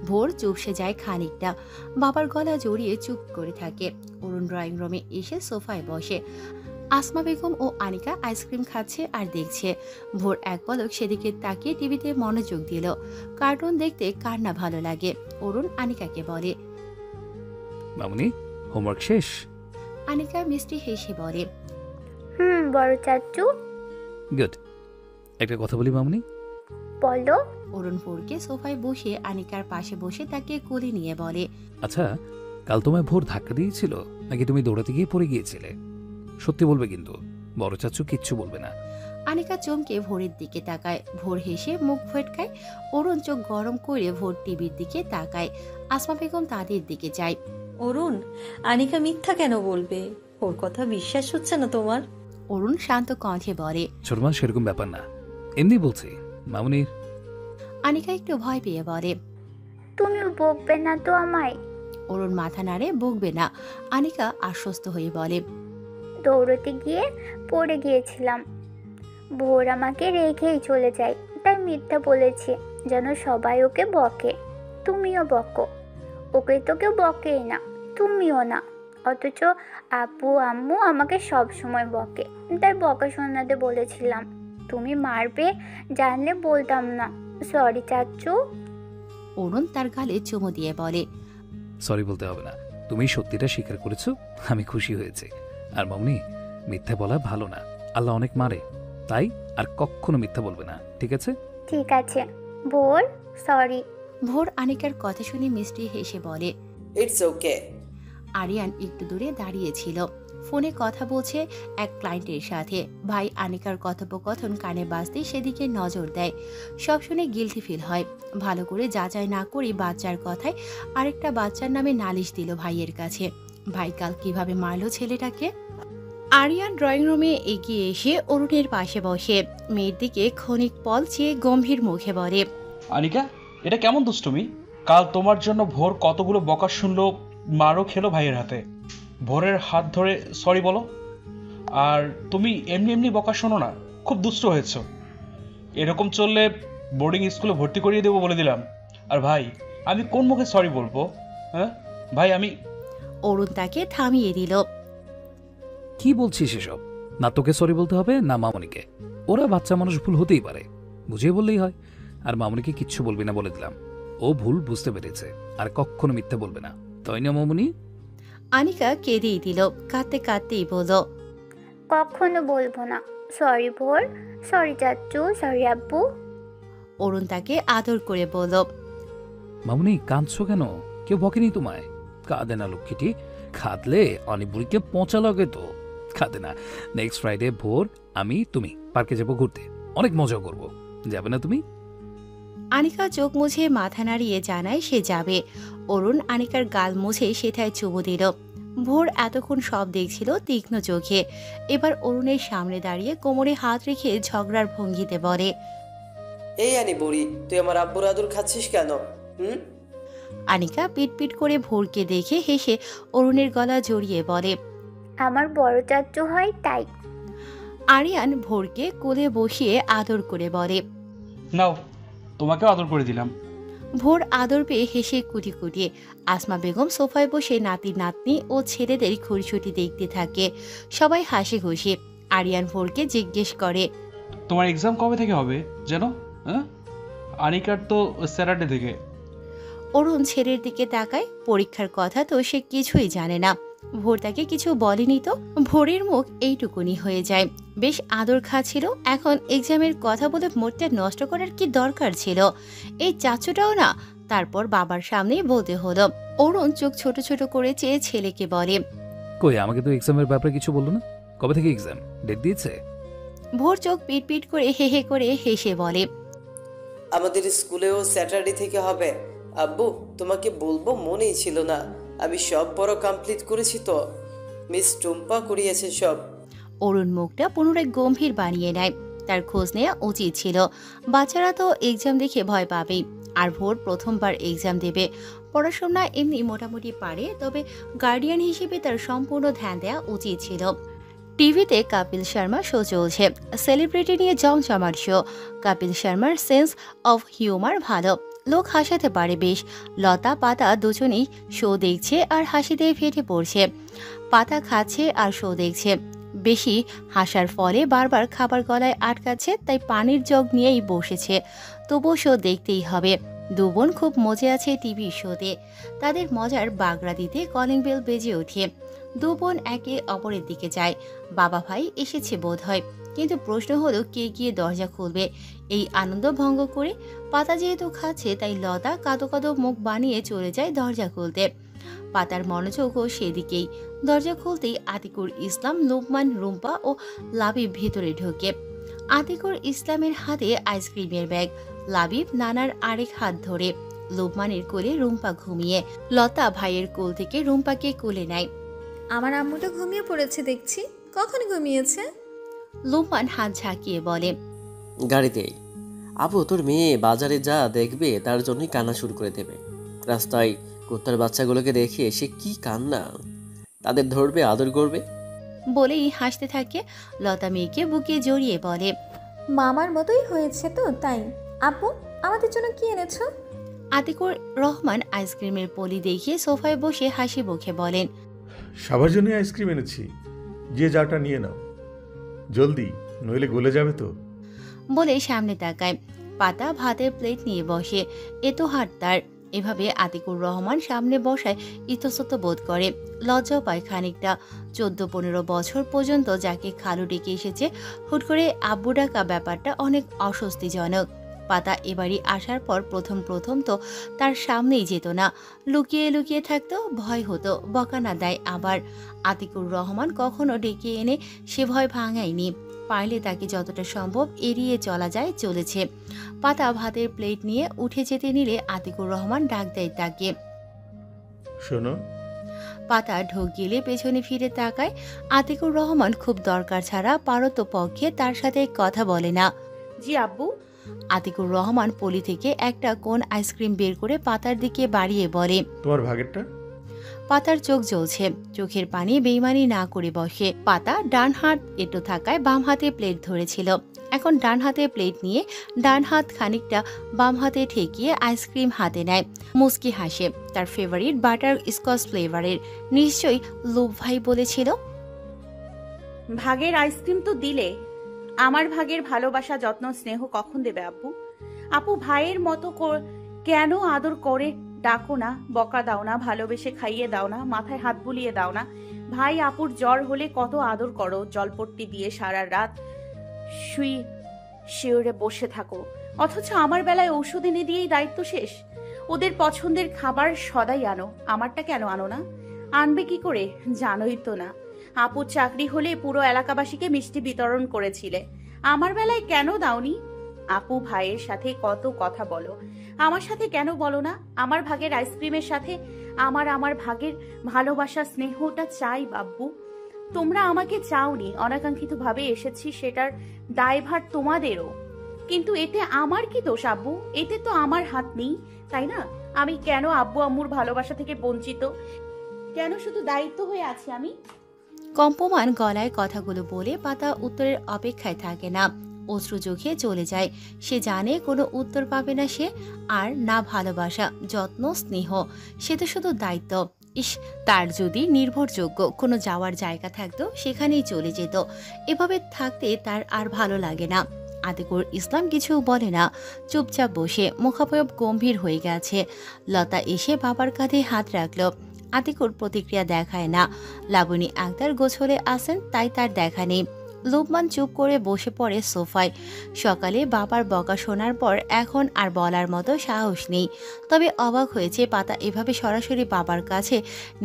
B: ভোর চুপসে যায় খানিকটা। বাবার গলা জড়িয়ে চুপ করে থাকে। অরুণ ড্রয়িং রুমে এসে সোফায় বসে। আসমা বেগম ও আনিকা আইসক্রিম খাচ্ছে আর দেখছে। ভোর এক পলক সেদিকে তাকিয়ে টিভিতে মনোযোগ দিল। কার্টুন দেখতে কার না ভালো লাগে। অরুণ আনিকাকে বলে।
E: মামুনি, হোমওয়ার্ক শেষ?
B: আনিকা মিষ্টি হেসে বলে,
K: বড় চাচু।
E: গুড। একটা কথা বলি মামুনি।
K: বলো।
B: অরুণ ভোরকে সোফায় বসে আনিকার পাশে বসে তাকে কোলে নিয়ে বলে,
E: আচ্ছা, কাল তোমায় ভোর ধাক্কা দিয়েছিল নাকি তুমি দৌড়াতে গিয়ে পড়ে গিয়েছিলে? সত্যি বলবে কিন্তু, বড় চাচু কিচ্ছু বলবে না।
B: আনিকা চমকে ভোরের দিকে তাকায়। ভোর হেসে মুখ ফটকায়। অরুণ চোখ গরম করে ভোর টিভির দিকে তাকায়। আসমা বেগম তাদের দিকে যায়।
L: অরুণ, আনিকা মিথ্যা কেন বলবে? ওর কথা বিশ্বাস হচ্ছে না তোমার?
B: অরুণ শান্ত কণ্ঠে বলে,
E: ছোট মা, সেরকম ব্যাপার না, এমনি বলছি মামুনি।
B: আনিকা একটু ভয় পেয়ে বলে,
K: তুমি বকবে না তো আমায়?
B: অরুণ মাথা নাড়ে, বকবে না। আনিকা আশ্বস্ত হয়ে বলে,
K: দৌড়তে গিয়ে পড়ে গিয়েছিলাম। ভোর আমাকে রেখেই চলে যায়, তাই মিথ্যা বলেছি যেন সবাই ওকে বকে। তুমিও বকো। ওকে তো কেউ বকেই না, তুমিও না। অথচ আপু আম্মু আমাকে সব সময় বকে, তাই বকা শোনাতে বলেছিলাম। তুমি মারবে জানলে বলতাম না। সরি চাচু।
B: অরুণ তার গালে চুমু দিয়ে বলে,
E: সরি বলতে হবে না, তুমি সত্যিটা স্বীকার করেছো, আমি খুশি হয়েছি। আর মামুনি, মিথ্যা বলা ভালো না, আল্লাহ অনেক মারে, তাই আর কখনো মিথ্যা বলবে না, ঠিক আছে?
K: ঠিক আছে ভোর, সরি।
B: ভোর আনিকার কথা শুনে মিষ্টি হেসে বলে,
D: ইটস ওকে।
B: আরিয়ান একটু দূরে দাঁড়িয়েছিল, ফোনে কথা বলছে এক ক্লায়েন্টের সাথে। ভাই আনিকার কথোপকথন কানে বাজতেই সেদিকে নজর দেয়। সব শুনে গিলটি ফিল হয়। ভালো করে যাচাই না করে বাচ্চার কথায় আরেকটা বাচ্চার নামে নালিশ দিল ভাইয়ের কাছে। ভাই কাল কিভাবে মারলো ছেলেটাকে। আরিয়ান ড্রয়িং রুমে এগিয়ে এসে অরুণের পাশে বসে মেয়ের দিকে ক্ষণিক পল চেয়ে গম্ভীর মুখে বলে,
M: আনিকা, এটা কেমন দুষ্টুমি? কাল তোমার জন্য ভোর কতগুলো বকা শুনলো, মারও খেলো ভাইয়ের হাতে। ভোরের হাত ধরে সরি বলো। আর তুমি এমনি এমনি বকা শোনো না, খুব দুষ্ট হয়েছ। এরকম চললে বোর্ডিং স্কুলে ভর্তি করিয়ে দেবো বলে দিলাম। আর ভাই, আমি কোন মুখে সরি বলবো? হ্যাঁ ভাই, আমি।
B: অরুণ তাকে থামিয়ে দিল।
E: কি বলছিস এসব? না তোকে সরি বলতে হবে না মামুনিকে। ওরা বাচ্চা মানুষ, ভুল হতেই পারে, বুঝিয়ে বললেই হয়। আর মামুনিকে কিচ্ছু বলবি না বলে দিলাম, ও ভুল বুঝতে পেরেছে, আর কখনো মিথ্যে বলবে না, তাই না মামুনি?
B: আনিকা কেঁদেই দিল, কাঁদতে কাঁদতেই বলল,
K: কখনো বলবো না। সরি ভোর, সরি চাচু, সরি আব্বু।
B: অরুণ তাকে আদর করে বলল,
E: মামুনি কাঁদছো কেন? কেউ বকেনি তোমায়? কাঁদে না লক্ষ্মীটি, খাদলে অনেক বুড়িকে পচা লাগে তো। খাদে না। নেক্সট ফ্রাইডে ভোর আমি তুমি পার্কে যাবো ঘুরতে, অনেক মজা করব, যাবে না তুমি?
B: আনিকা চোখ মুছে মাথা নাড়িয়ে জানায় সে যাবে। অরুণ আনিকার গাল মুছে সেটায় চুমু দিল। ভোর এতক্ষণ সব দেখছিল তীক্ষ্ণ চোখে। এবার অরুণের সামনে দাঁড়িয়ে কোমরে হাত রেখে ঝগড়ার ভঙ্গিতে বলে,
D: এই আনি বুড়ি, তুই আমার আব্বুর আদর খাচ্ছিস কেন?
B: আনিকা পিটপিট করে ভোরকে দেখে হেসে অরুণের গলা জড়িয়ে বলে,
K: আমার বড় চাচু হয় তাই।
B: আরিয়ান ভোরকে কোলে বসিয়ে আদর করে বলে,
M: নাও, তোমাকেও আদর করে দিলাম।
B: ভোর আদর পেয়ে হেসে কুটি কুটি। আসমা বেগম সোফায় বসে নাতি নাতনি ও ছেলেদের খুনসুটি দেখতে থাকে। সবাই হাসি খুশি। আরিয়ান ভোরকে জিজ্ঞেস করে,
M: তোমার এক্সাম কবে থেকে হবে যেন? হ্যাঁ, আনিকার তো স্যাটারডে থেকে।
B: অরুণ ছেলের দিকে তাকায়। পরীক্ষার কথা তো সে কিছুই জানে না। ভোর তাকে কিছু বলেনি তো। ভোরের মুখ এইটুকুনি হয়ে যায়। বেশ আদর খাচ্ছিল, এখন এক্সামের কথা বলে মুডটা নষ্ট করার কি দরকার ছিল? এই চাচুটাও না। তারপর বাবার সামনেই বলতে হলো। অরুণ চোখ ছোট ছোট করে চেয়ে ছেলেকে বলে,
E: কই, আমাকে তো এক্সামের ব্যাপারে কিছু বললো না। কবে থেকে এক্সাম? ডেট দিয়েছে?
B: ভোর চোখ পিট পিট করে হে হে করে হেসে বলে,
D: আমাদের স্কুলেও স্যাটারডে থেকে হবে। আব্বু, তোমাকে বলবো মনেই ছিল না, আমি সব বড় কমপ্লিট করেছি তো। মিস টুম্পা করিয়েছে সব।
B: অরুণ মুখটা পুনরায় গম্ভীর বানিয়ে নেয়। তার খোঁজ নেওয়া উচিত ছিল। বাচ্চারা তো এক্সাম দেখে ভয় পাবেই। আর ভোর প্রথমবার এক্সাম দেবে। পড়াশোনা এমনি মোটামুটি পারে, তবে গার্ডিয়ান হিসেবে তার সম্পূর্ণ ধ্যান দেওয়া উচিত ছিল। টিভিতে কপিল শর্মা শো চলছে। সেলিব্রিটি নিয়ে জমজমাট শো। কপিল শর্মার সেন্স অফ হিউমার ভালো, লোক হাসাতে পারে বেশ। লতা পাতা দুজনেই শো দেখছে আর হাসিতে ফেটে পড়ছে। পাতা খাচ্ছে আর শো দেখছে। বেশি হাসার ফলে বারবার খাবার গলায় আটকাচ্ছে, তাই পানির জগ নিয়েই বসেছে। তবুও শো দেখতেই হবে। দু বোন খুব মজে আছে টিভি শোতে। তাদের মজার বাগড়া দিতে কলিং বেল বেজে ওঠে। দু বোন একে অপরের দিকে যায়। বাবা ভাই এসেছে বোধহয়, কিন্তু প্রশ্ন হলো কে গিয়ে দরজা খুলবে। এই আনন্দ ভঙ্গ করে পাতা যেহেতু খাচ্ছে, তাই লতা কাঁদো কাঁদো মুখ বানিয়ে চলে যায় দরজা খুলতে। পাতার মনোযোগও সেদিকেই। দরজা খুলতেই আতিকুর ইসলাম, লোকমান, রুম্পা ও লাবিব ভেতরে ঢোকে। আতিকুর ইসলামের হাতে আইসক্রিমের ব্যাগ, লাবিব নানার আরেক হাত ধরে, লোকমানের কোলে রুম্পা ঘুমিয়ে। লতা ভাইয়ের কোল থেকে রুম্পাকে কোলে নেয়।
I: আমার আম্মুটা ঘুমিয়ে পড়েছে দেখছি। কখন ঘুমিয়েছে?
B: লোকমান হাত ঝাঁকিয়ে বলে,
H: গাড়িতেই। আপু, তোর মেয়ে বাজারে যা দেখবে তার জন্যই কান্না শুরু করে দেবে। রাস্তায় কুত্তার বাচ্চাগুলোকে দেখে সে কি কান্না, তাদের ধরবে, আদর করবে।
B: বলেই হাসতে থাকে। লতা মেয়েকে বুকে জড়িয়ে বলে,
I: মামার মতোই হয়েছে তো, তাই। আপু, আমাদের জন্য কি এনেছো?
B: আতিকুর রহমান আইসক্রিমের পলি দেখিয়ে সোফায় বসে হাসি মুখে বলেন,
N: সবার জন্য আইসক্রিম এনেছি, যে যাটা নিয়ে নাও, জলদি, নইলে গলে যাবে তো।
B: বলে সামনে তাকায়। পাতা ভাতের প্লেট নিয়ে বসে। এ তো হাট তার। এভাবে আতিকুর রহমান সামনে বসায় ইতস্তত বোধ করে, লজ্জাও পায় খানিকটা। 14-15 বছর পর্যন্ত যাকে খালু ডেকে এসেছে, হুট করে আব্বু ডাকা ব্যাপারটা অনেক অস্বস্তিজনক। পাতা এবারই আসার পর প্রথম প্রথম তো তার সামনেই যেত না, লুকিয়ে লুকিয়ে থাকতো, ভয় হতো বকা না দেয় আবার। আতিকুর রহমান কখনো ডেকে এনে সে ভয় ভাঙায়নি। পারলে তাকে যতটা সম্ভব এড়িয়ে চলা যায় চলেছে। পাতা ভাতের প্লেট নিয়ে উঠে যেতে নিলে আতিকুর রহমান ডাক দেয় তাকে।
N: শোনো।
B: পাতা ঢোক গেলে পেছনে ফিরে তাকায়। আতিকুর রহমান খুব দরকার ছাড়া পারতপক্ষে তার সাথে কথা বলে না।
F: জি আব্বু।
B: আতিকুর রহমান পলি থেকে একটা কোন আইসক্রিম বের করে পাতার দিকে বাড়িয়ে বলে,
N: তোমার ভাগেরটা।
B: পাতার চোখ জ্বলছে, চোখের পানি বেইমানি না করে বসে। পাতা ডান হাত এঁটো থাকায় বাম হাতে প্লেট ধরেছিল। এখন ডান হাতে প্লেট নিয়ে ডান হাত খানিকটা বাম হাতে ঠেকিয়ে আইসক্রিম হাতে নেয়। মুস্কি হাসে। তার ফেভারিট বাটার স্কচ ফ্লেভারের। নিশ্চয়ই লোভ ভাই বলেছিল।
F: ভাগের আইসক্রিম তো দিলে, আমার ভাগের ভালোবাসা, যত্ন, স্নেহ কখন দেবে আব্বু? আপু, ভাইয়ের মতো কেন আদর করে ডাকো না, বকা দাও না, ভালোবেসে খাইয়ে দাও না, মাথায় হাত বুলিয়ে দাও না? ভাই আপুর জ্বর হলে কত আদর করো, জলপট্টি দিয়ে সারা রাত শিওরে বসে থাকো। অথচ আমার বেলায় ঔষধ এনে দিয়েই দায়িত্ব শেষ। ওদের পছন্দের খাবার সদাই আনো, আমারটা কেন আনো না? আনবে কি করে জানোই তো না। আপুর চাকরি হলে পুরো এলাকাবাসীকে মিষ্টি বিতরণ করেছিলে, আমার বেলায় কেন দাওনি? আপু, ভাইয়ের সাথে কত কথা বলো, আমার সাথে কেন বলো না? আমার ভাগের আইসক্রিমের সাথে আমার ভাগের ভালোবাসা, স্নেহটা চাই বাব্বু। তোমরা আমাকে চাওনি, অনাকাঙ্ক্ষিত ভাবে এসেছি, সেটার দায়ভার তোমাদেরও। কিন্তু এতে আমার কি দোষ আব্বু? এতে তো আমার হাত নেই, তাই না? আমি কেন আব্বু আম্মুর ভালোবাসা থেকে বঞ্চিত? কেন শুধু দায়িত্ব হয়ে আছি আমি?
B: কম্পমান গলায় কথাগুলো বলে পাতা উত্তরের অপেক্ষায় থাকে না। অশ্রু চোখে চলে যায়। সে জানে কোনো উত্তর পাবে না সে, আর না ভালোবাসা, যত্ন, স্নেহ। সে তো শুধু দায়িত্ব। ইস, তার যদি নির্ভরযোগ্য কোনো যাওয়ার জায়গা থাকতো সেখানেই চলে যেত। এভাবে থাকতে তার আর ভালো লাগে না। আতিকুর ইসলাম কিছু বলে না, চুপচাপ বসে, মুখাবয়ব গম্ভীর হয়ে গেছে। লতা এসে বাবার কাঁধে হাত রাখল। আতিকুর প্রতিক্রিয়া দেখায় না। লাবণী আক্তার গোছলে আসেন, তাই তার দেখা নেই। লোকমান চুপ করে বসে পড়ে সোফায়। সকালে বাবার বকা শোনার পর এখন আর বলার মতো সাহস নেই। তবে অবাক হয়েছে পাতা এভাবে সরাসরি বাবার কাছে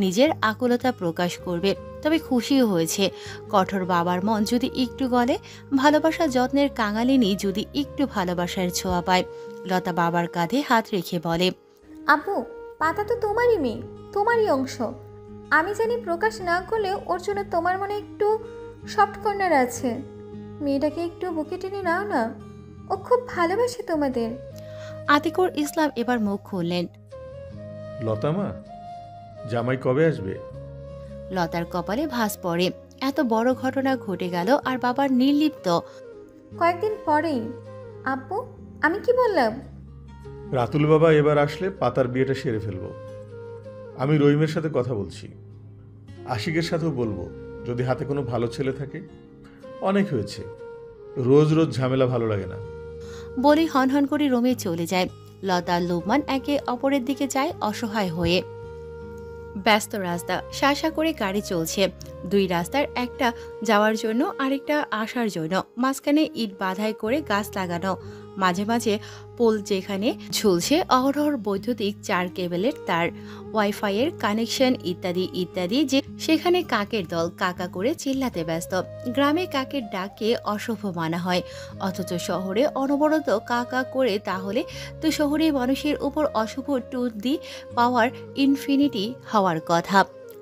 B: নিজের আকুলতা প্রকাশ করবে। তবে খুশিও হয়েছে। কঠোর বাবার মন যদি একটু গলে, ভালোবাসা যত্নের কাঙালিনী যদি একটু ভালোবাসার ছোঁয়া পায়। লতা বাবার কাঁধে হাত রেখে বলে,
I: আব্বু, পাতা তো তোমারই মেয়ে, তোমারই অংশ। আমি জানি প্রকাশ না করলেও ওর জন্য তোমার মনে একটু সফট কর্নার আছে। মেয়েটাকে একটু বুকে টেনে নাও না, ও খুব ভালোবাসে তোমাদের।
B: আতিকুর ইসলাম এবার মুখ খুললেন।
N: লতামা, জামাই কবে আসবে?
B: লতার কপালে ভাঁজ পড়ে। এত বড় ঘটনা ঘটে গেল আর বাবার নির্লিপ্ত।
I: কয়েকদিন পরেই। আব্বু, আমি কি বললাম?
N: রাতুল বাবা এবার আসলে পাতার বিয়েটা সেরে ফেলবো। আমি রহিমের সাথে কথা বলছি, আশিকের সাথেও বলবো। যদি হাতে কোনো ভালো ছেলে থাকে। অনেক হয়েছে, রোজ রোজ ঝামেলা ভালো লাগে না।
B: বলে হনহন করে রুমে চলে যায়। লতা আর লোকমান একে অপরের দিকে যায় অসহায় হয়ে। ব্যস্ত রাস্তা, শাসা করে গাড়ি চলছে। দুই রাস্তার একটা যাওয়ার জন্য আরেকটা আসার জন্য। মাঝখানে ইট বাধাই করে গাছ লাগানো। মাঝে মাঝে পোল যেখানে ঝুলছে অহরহ বৈদ্যুতিক 4 কেবলের তার, ওয়াইফাইয়ের কানেকশন ইত্যাদি ইত্যাদি। যে সেখানে কাকের দল কাকা করে চিল্লাতে ব্যস্ত। গ্রামে কাকের ডাককে অশুভ মানা হয়, অথচ শহরে অনবরত কাকা করে। তাহলে তো শহরে মানুষের উপর অশুভ টুট দি পাওয়ার ইনফিনিটি হওয়ার কথা।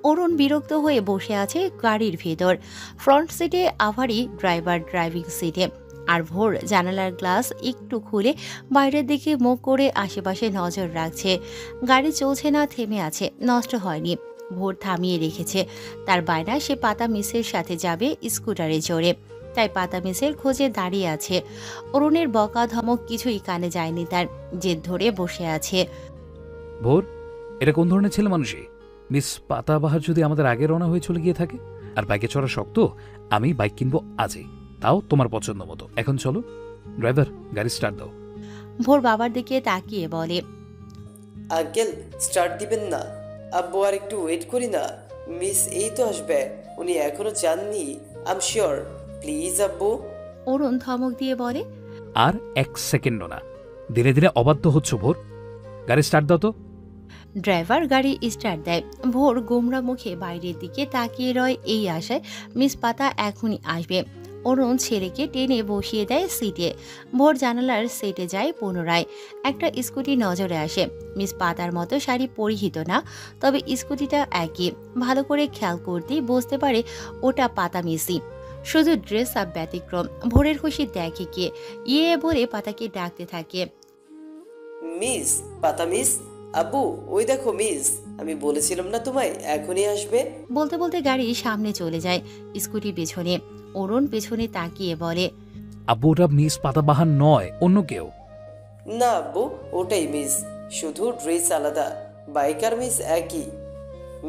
B: অরুণ বিরক্ত হয়ে বসে আছে গাড়ির ভেতর। ফ্রন্ট সিটে আভারি, ড্রাইভার ড্রাইভিং সিটে। আর ভোর জানালার গ্লাস একটু খুলে বাইরের দিকে মুখ করে আশেপাশে নজর রাখছে। গাড়ি চলছে না, থেমে আছে, নষ্ট হয়নি। ভোর থামিয়ে রেখেছে। তার বায়না সে পাতা মিসের সাথে যাবে স্কুটারে চড়ে, তাই পাতা মিসের খোঁজে দাঁড়িয়ে আছে। অরুণের বকা ধমক কিছুই কানে যায়নি তার, জেদ ধরে বসে আছে।
E: ভোর, এটা কোন ধরনের ছেলে মানুষই? মিস পাতাবাহার যদি আমাদের আগে রওনা হয়ে চলে গিয়ে থাকে, আর বাইকে চড়া শক্ত, আমি বাইক কিনবো আজই, তাও তোমার পছন্দ মতো। এখন চলো, ড্রাইভার গাড়ি স্টার্ট দাও।
B: ভোর বাবার দিকে তাকিয়ে বলে,
D: আঙ্কেল স্টার্ট দিবেন না? আব্বু আর একটু ওয়েট করি না? মিস এই তো আসবে, উনি এখনো যাননি। আম শিওর, প্লিজ আব্বু।
B: অরুণ ধমক দিয়ে বলে,
E: আর 1 সেকেন্ডও না, ধীরে ধীরে অবাধ্য হচ্ছ ভোর। গাড়ি স্টার্ট দাও তো।
B: ড্রাইভার গাড়ি স্টার্ট দেয়। ভোর গোমরা মুখে বাইরের দিকে তাকিয়ে রয় এই আশায় মিস পাতা এখনই আসবে। অরুণ ছেলেকে টেনে বসিয়ে দেয় সিটে। ভোর জানালার সিটে যায় পুনরায়। একটা স্কুটি নজরে আসে। মিস পাতার মতো শাড়ি পরিহিত না, তবে স্কুটিটা একই। ভালো করে খেয়াল করতেই বুঝতে পারে ওটা পাতা মিসি, শুধু ড্রেস আপ ব্যতিক্রম। ভোরের খুশি দেখে কে ইয়ে বলে পাতাকে ডাকতে থাকে,
D: মিস পাতা মিস। আব্বু ওই দেখো মিস, আমি বলেছিলাম না তোমায় এখনই আসবে।
B: বলতে বলতে গাড়ি সামনে চলে যায়, স্কুটি পেছনে। অরুণ পেছনে তাকিয়ে বলে,
E: আব্বু, ওটা মিস পাতাবাহার নয়, অন্য কেউ।
D: না আব্বু, ওটাই মিস, শুধু ড্রেস আলাদা। বাইকার মিস একই।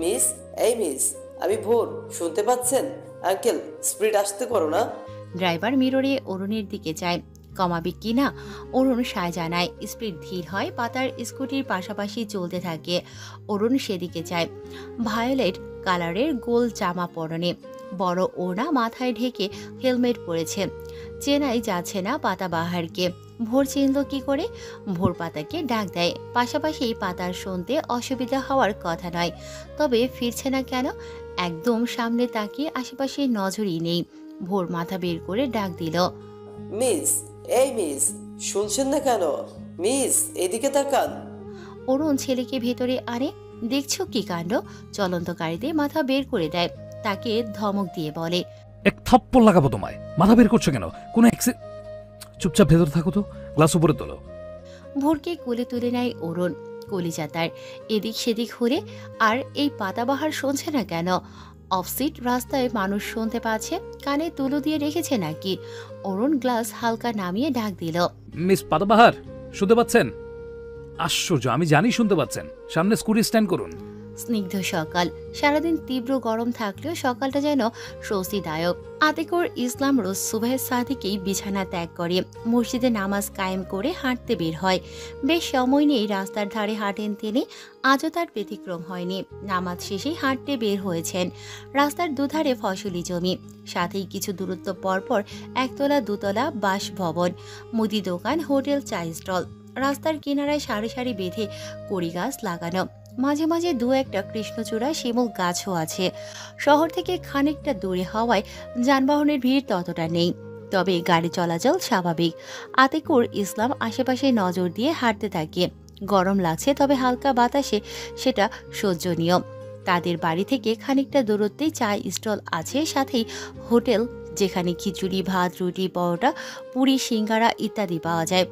D: মিস, এই মিস, আমি ভোর, শুনতে পাচ্ছেন? আঙ্কেল স্পিড আসতে করো না।
B: ড্রাইভার মিররে অরুণের দিকে যায়, কমাবে কি না। অরুণ সায় জানায়। স্পিড ধীর হয়। পাতার স্কুটির পাশাপাশি চলতে থাকে। অরুণ সেদিকে যায়। ভায়োলেট কালারের গোল জামা পরনে, বড় ওড়না মাথায় ঢেকে হেলমেট পরেছে। চেনাই যাচ্ছে না পাতাবাহারকে। ভোর চিনল কি করে? ভোর পাতাকে ডাক দেয়। পাশাপাশি পাতার শুনতে অসুবিধা হওয়ার কথা নয়, তবে ফিরছে না কেন? একদম সামনে তাকিয়ে আশেপাশে নজরই নেই। ভোর মাথা বের করে ডাক দিল,
D: মিস, এই মিস, শুনছেন না কেন? মিস এদিকে তাকান।
B: অরুণ ছেলেকে ভেতরে আনে। দেখছো কি কাণ্ড? চলন্ত গাড়িতে মাথা বের করে দেয়। তাকে ধমক দিয়ে বলে,
E: এক থাপ্পড় লাগাবো তোমায়। মাথা বের করছো কেন? কোনো চুপচাপ ভেতর থাকো তো, গ্লাস উপরে তোলো।
B: ভোরকে কোলে তুলে নেয় অরুণ। কলিজা তার এদিক সেদিক হলে। আর এই পাতাবাহার শুনছে না কেন? অফসিট রাস্তায় মানুষ শুনতে পাচ্ছে, কানে তুলো দিয়ে রেখেছে নাকি? অরুণ গ্লাস হালকা নামিয়ে ডাক দিল,
E: মিস পাতাবাহার, শুনতে পাচ্ছেন? আশ্চর্য, আমি জানি শুনতে পাচ্ছেন। সামনে স্কুটি স্ট্যান্ড করুন।
B: স্নিগ্ধ সকাল। সারাদিন তীব্র গরম থাকলেও সকালটা যেন স্বস্তিদায়ক। আতিকুর ইসলাম রোজ সুবহের সাদিকেই বিছানা ত্যাগ করে মসজিদে নামাজ কায়েম করে হাঁটতে বের হয়। বেশ সময় নিয়েই রাস্তার ধারে হাঁটেন তিনি। আজও তার ব্যতিক্রম হয়নি। নামাজ শেষে হাঁটতে বের হয়েছেন। রাস্তার দুধারে ফসলি জমি, সাথেই কিছু দূরত্ব পরপর একতলা দুতলা বাসভবন, মুদি দোকান, হোটেল, চা স্টল। রাস্তার কিনারায় সারি সারি বেঁধে কড়ি গাছ লাগানো। মাঝে মাঝে দু একটা কৃষ্ণচূড়া শিমুল গাছও আছে। শহর থেকে খানিকটা দূরে হওয়ায় যানবাহনের ভিড় ততটা নেই, তবে গাড়ি চলাচল স্বাভাবিক। আতিকুর ইসলাম আশেপাশে নজর দিয়ে হাঁটতে থাকে। গরম লাগছে, তবে হালকা বাতাসে সেটা সহ্যনীয়। তাদের বাড়ি থেকে খানিকটা দূরত্বেই চা স্টল আছে, সাথেই হোটেল, যেখানে খিচুড়ি, ভাত, রুটি, পরোটা, পুরি, সিঙ্গারা ইত্যাদি পাওয়া যায়।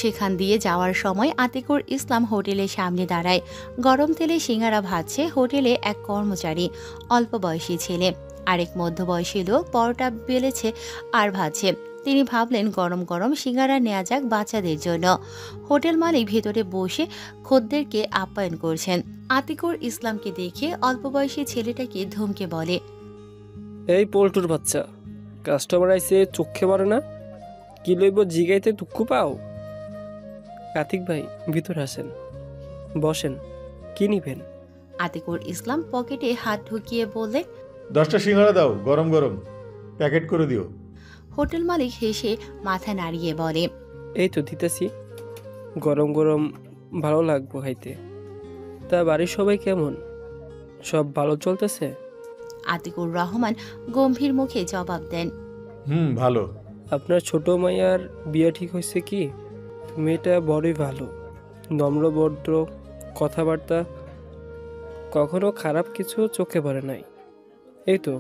B: সেখান দিয়ে যাওয়ার সময় আতিকুর ইসলাম হোটেলের সামনে দাঁড়ায়। গরম তেলে সিঙ্গারা ভাজছে হোটেলে এক কর্মচারী, অল্প বয়সী ছেলে। আরেক মধ্যবয়সী লোক পরোটা বেলেছে আর ভাজছে। তিনি ভাবলেন গরম গরম সিঙ্গারা নেওয়া যাক বাচ্চাদের জন্য। হোটেল মালিক ভেতরে বসে খদ্দেরকে আপ্যায়ন করছেন। আতিকুর ইসলামকে দেখে অল্প বয়সী ছেলেটাকে ধমকে বলে,
O: এই পোল্টুর বাচ্চা, কাস্টমার আইসে চোখে পড়ে না? কি লইব জিগাইতে দুঃখ পাও? আতিক ভাই ভিতরে আসেন, বসেন, কি নিবেন?
B: আতিকুর ইসলাম পকেটে হাত ঢুকিয়ে বললেন,
N: 10টা সিঙ্গাড়া দাও, গরম গরম প্যাকেট করে দিও।
B: হোটেল মালিক হেসে মাথা নাড়িয়ে বলে,
O: এই তো দিতেছি, গরম গরম ভালো লাগবো খাইতে। তা বাড়ির সবাই কেমন? সব ভালো চলতেছে?
B: আতিকুর রহমান গম্ভীর মুখে জবাব দেন,
N: ভালো।
O: আপনার ছোট মাইয়ার বিয়ে ঠিক হয়েছে কি? মেয়েটা বড়ই ভালো, নম্র ভদ্র, কথাবার্তা, কখনো খারাপ কিছু চোখে পড়ে নাই। এই তো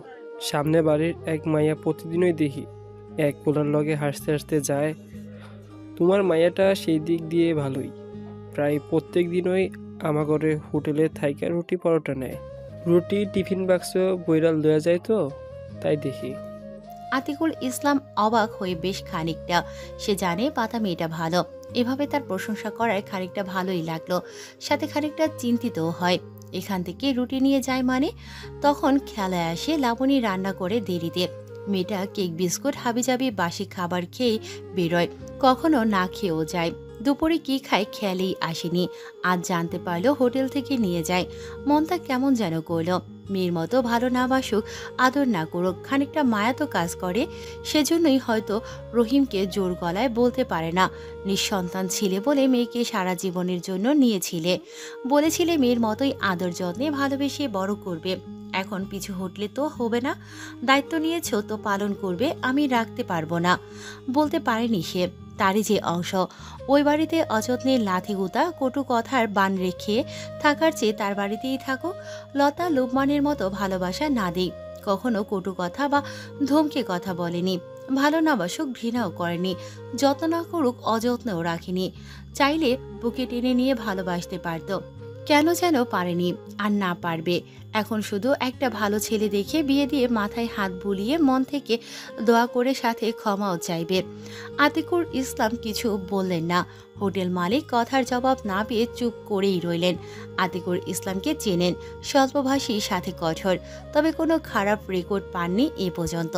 O: সামনে বাড়ির এক মাইয়া প্রতিদিনই দেখি এক পোলার লগে হাসতে হাসতে যায়। তোমার মাইয়াটা সেই দিক দিয়ে ভালোই, প্রায় প্রত্যেক দিনই আমাগরে হোটেলে থাইকা রুটি পরোটা নেয়। রুটি টিফিন বাক্স বইরাল দেওয়া যায় তো, তাই দেখি।
B: আতিকুল ইসলাম অবাক হয়ে বেশ খানিকটা। সে জানে পাতা মেয়েটা ভালো, এভাবে তার প্রশংসা করায় খানিকটা ভালোই লাগলো, সাথে খানিকটা চিন্তিতও হয়। এখান থেকে রুটি নিয়ে যায় মানে? তখন খেলায় আসে লাবণী রান্না করে দেরিতে। মেয়েটা কেক বিস্কুট হাবিজাবি বাসি খাবার খেয়ে বেরোয়, কখনো না খেয়েও যায়। দুপুরে কি খায় খেয়ালেই আসেনি, আজ জানতে পারলো হোটেল থেকে নিয়ে যায়। মনটা কেমন যেন করলো। মেয়ের মতো ভালো না বাসুক, আদর না করুক, খানিকটা মায়া তো কাজ করে। সেজন্যই হয়তো রহিমকে জোর গলায় বলতে পারে না। নিঃসন্তান ছিলে বলে মেয়েকে সারা জীবনের জন্য নিয়েছিলে, বলেছিলে মেয়ের মতোই আদর যত্নে ভালোবেসে বড় করবে। এখন পিছু হটলে তো হবে না, দায়িত্ব নিয়েছ তো পালন করবে, আমি রাখতে পারবো না। বলতে পারেনি সে, তারই যে অংশ। ওই বাড়িতে অযত্নে লাথিগুতা কটু কথার বান রেখে থাকার চেয়ে তার বাড়িতেই থাকো। লতা লোকমানের মতো ভালোবাসা না দেই, কখনো কটু কথা বা ধমকে কথা বলেনি। ভালো না বাসুক ঘৃণাও করেনি, যত্ন না করুক অযত্নও রাখেনি। চাইলে বুকে টেনে নিয়ে ভালোবাসতে পারত, কেন যেন পারেনি, আর না পারবে। এখন শুধু একটা ভালো ছেলে দেখে বিয়ে দিয়ে মাথায় হাত বুলিয়ে মন থেকে দোয়া করে সাথে ক্ষমাও চাইবে। আতিকুর ইসলাম কিছু বললেন না। হোটেল মালিক কথার জবাব না পেয়ে চুপ করেই রইলেন। আতিকুর ইসলামকে চেনেন, স্বল্পভাষী সাথে কঠোর, তবে কোনো খারাপ রেকর্ড পাননি এ পর্যন্ত।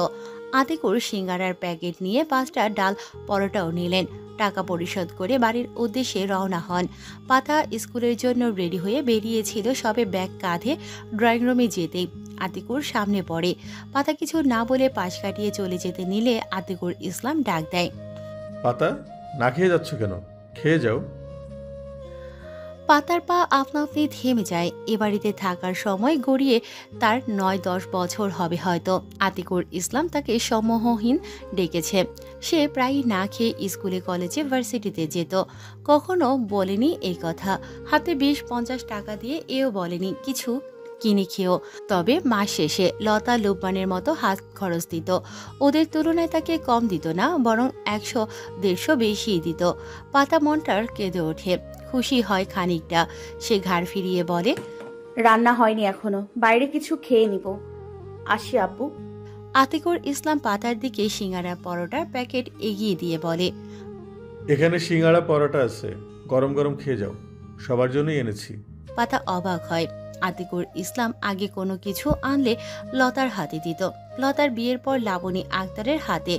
B: আতিকুর সিঙ্গারার প্যাকেট নিয়ে 5টা ডাল পরোটাও নিলেন। টাকা পরিশোধ করে বাড়ির উদ্দেশ্যে রওনা হন। পাতা স্কুলের জন্য রেডি হয়ে বেরিয়েছিল সবে ব্যাগ কাঁধে ড্রয়িং রুমে যেতেই আতিকুর সামনে পড়ে। পাতা কিছু না বলে পাশ কাটিয়ে চলে যেতে নিলে আতিকুর ইসলাম ডাক দেয়,
N: পাতা, না খেয়ে যাচ্ছ কেন? খেয়ে যাও।
B: পাতার পা আপনা আপনি থেমে যায়। এ বাড়িতে থাকার সময় গড়িয়ে তার 9-10 বছর হবে হয়তো। আতিকুর ইসলাম তাকে সম্মোহহীন ডেকেছে। সে প্রায় না খেয়ে স্কুলে কলেজে ভার্সিটিতে যেত, কখনো বলেনি এই কথা। হাতে 20-50 টাকা দিয়ে এও বলেনি কিছু কিনে খেয়েও। তবে মাস শেষে লতা লোকমানের মতো হাত খরচ দিত। ওদের তুলনায় তাকে কম দিত না, বরং 100-150 বেশিই দিত। পাতা মনটার কেঁদে ওঠে, খুশি হয় খানিকটা। সে ঘাড় ফিরিয়ে বলে,
F: রান্না হয়নি এখনো, বাইরে কিছু খেয়ে নিব। আসি আব্বু।
B: আতিকুর ইসলাম পাতার দিকে সিঙ্গারা পরোটার প্যাকেট এগিয়ে দিয়ে বলে,
N: এখানে সিঙ্গাড়া পরোটা আছে, গরম গরম খেয়ে যাও, সবার জন্যই এনেছি।
B: পাতা অবাক হয়। আতিকুর ইসলাম আগে কোনো কিছু আনলে লতার হাতে দিত। লতার বিয়ের পর লাবণী আক্তারের হাতে,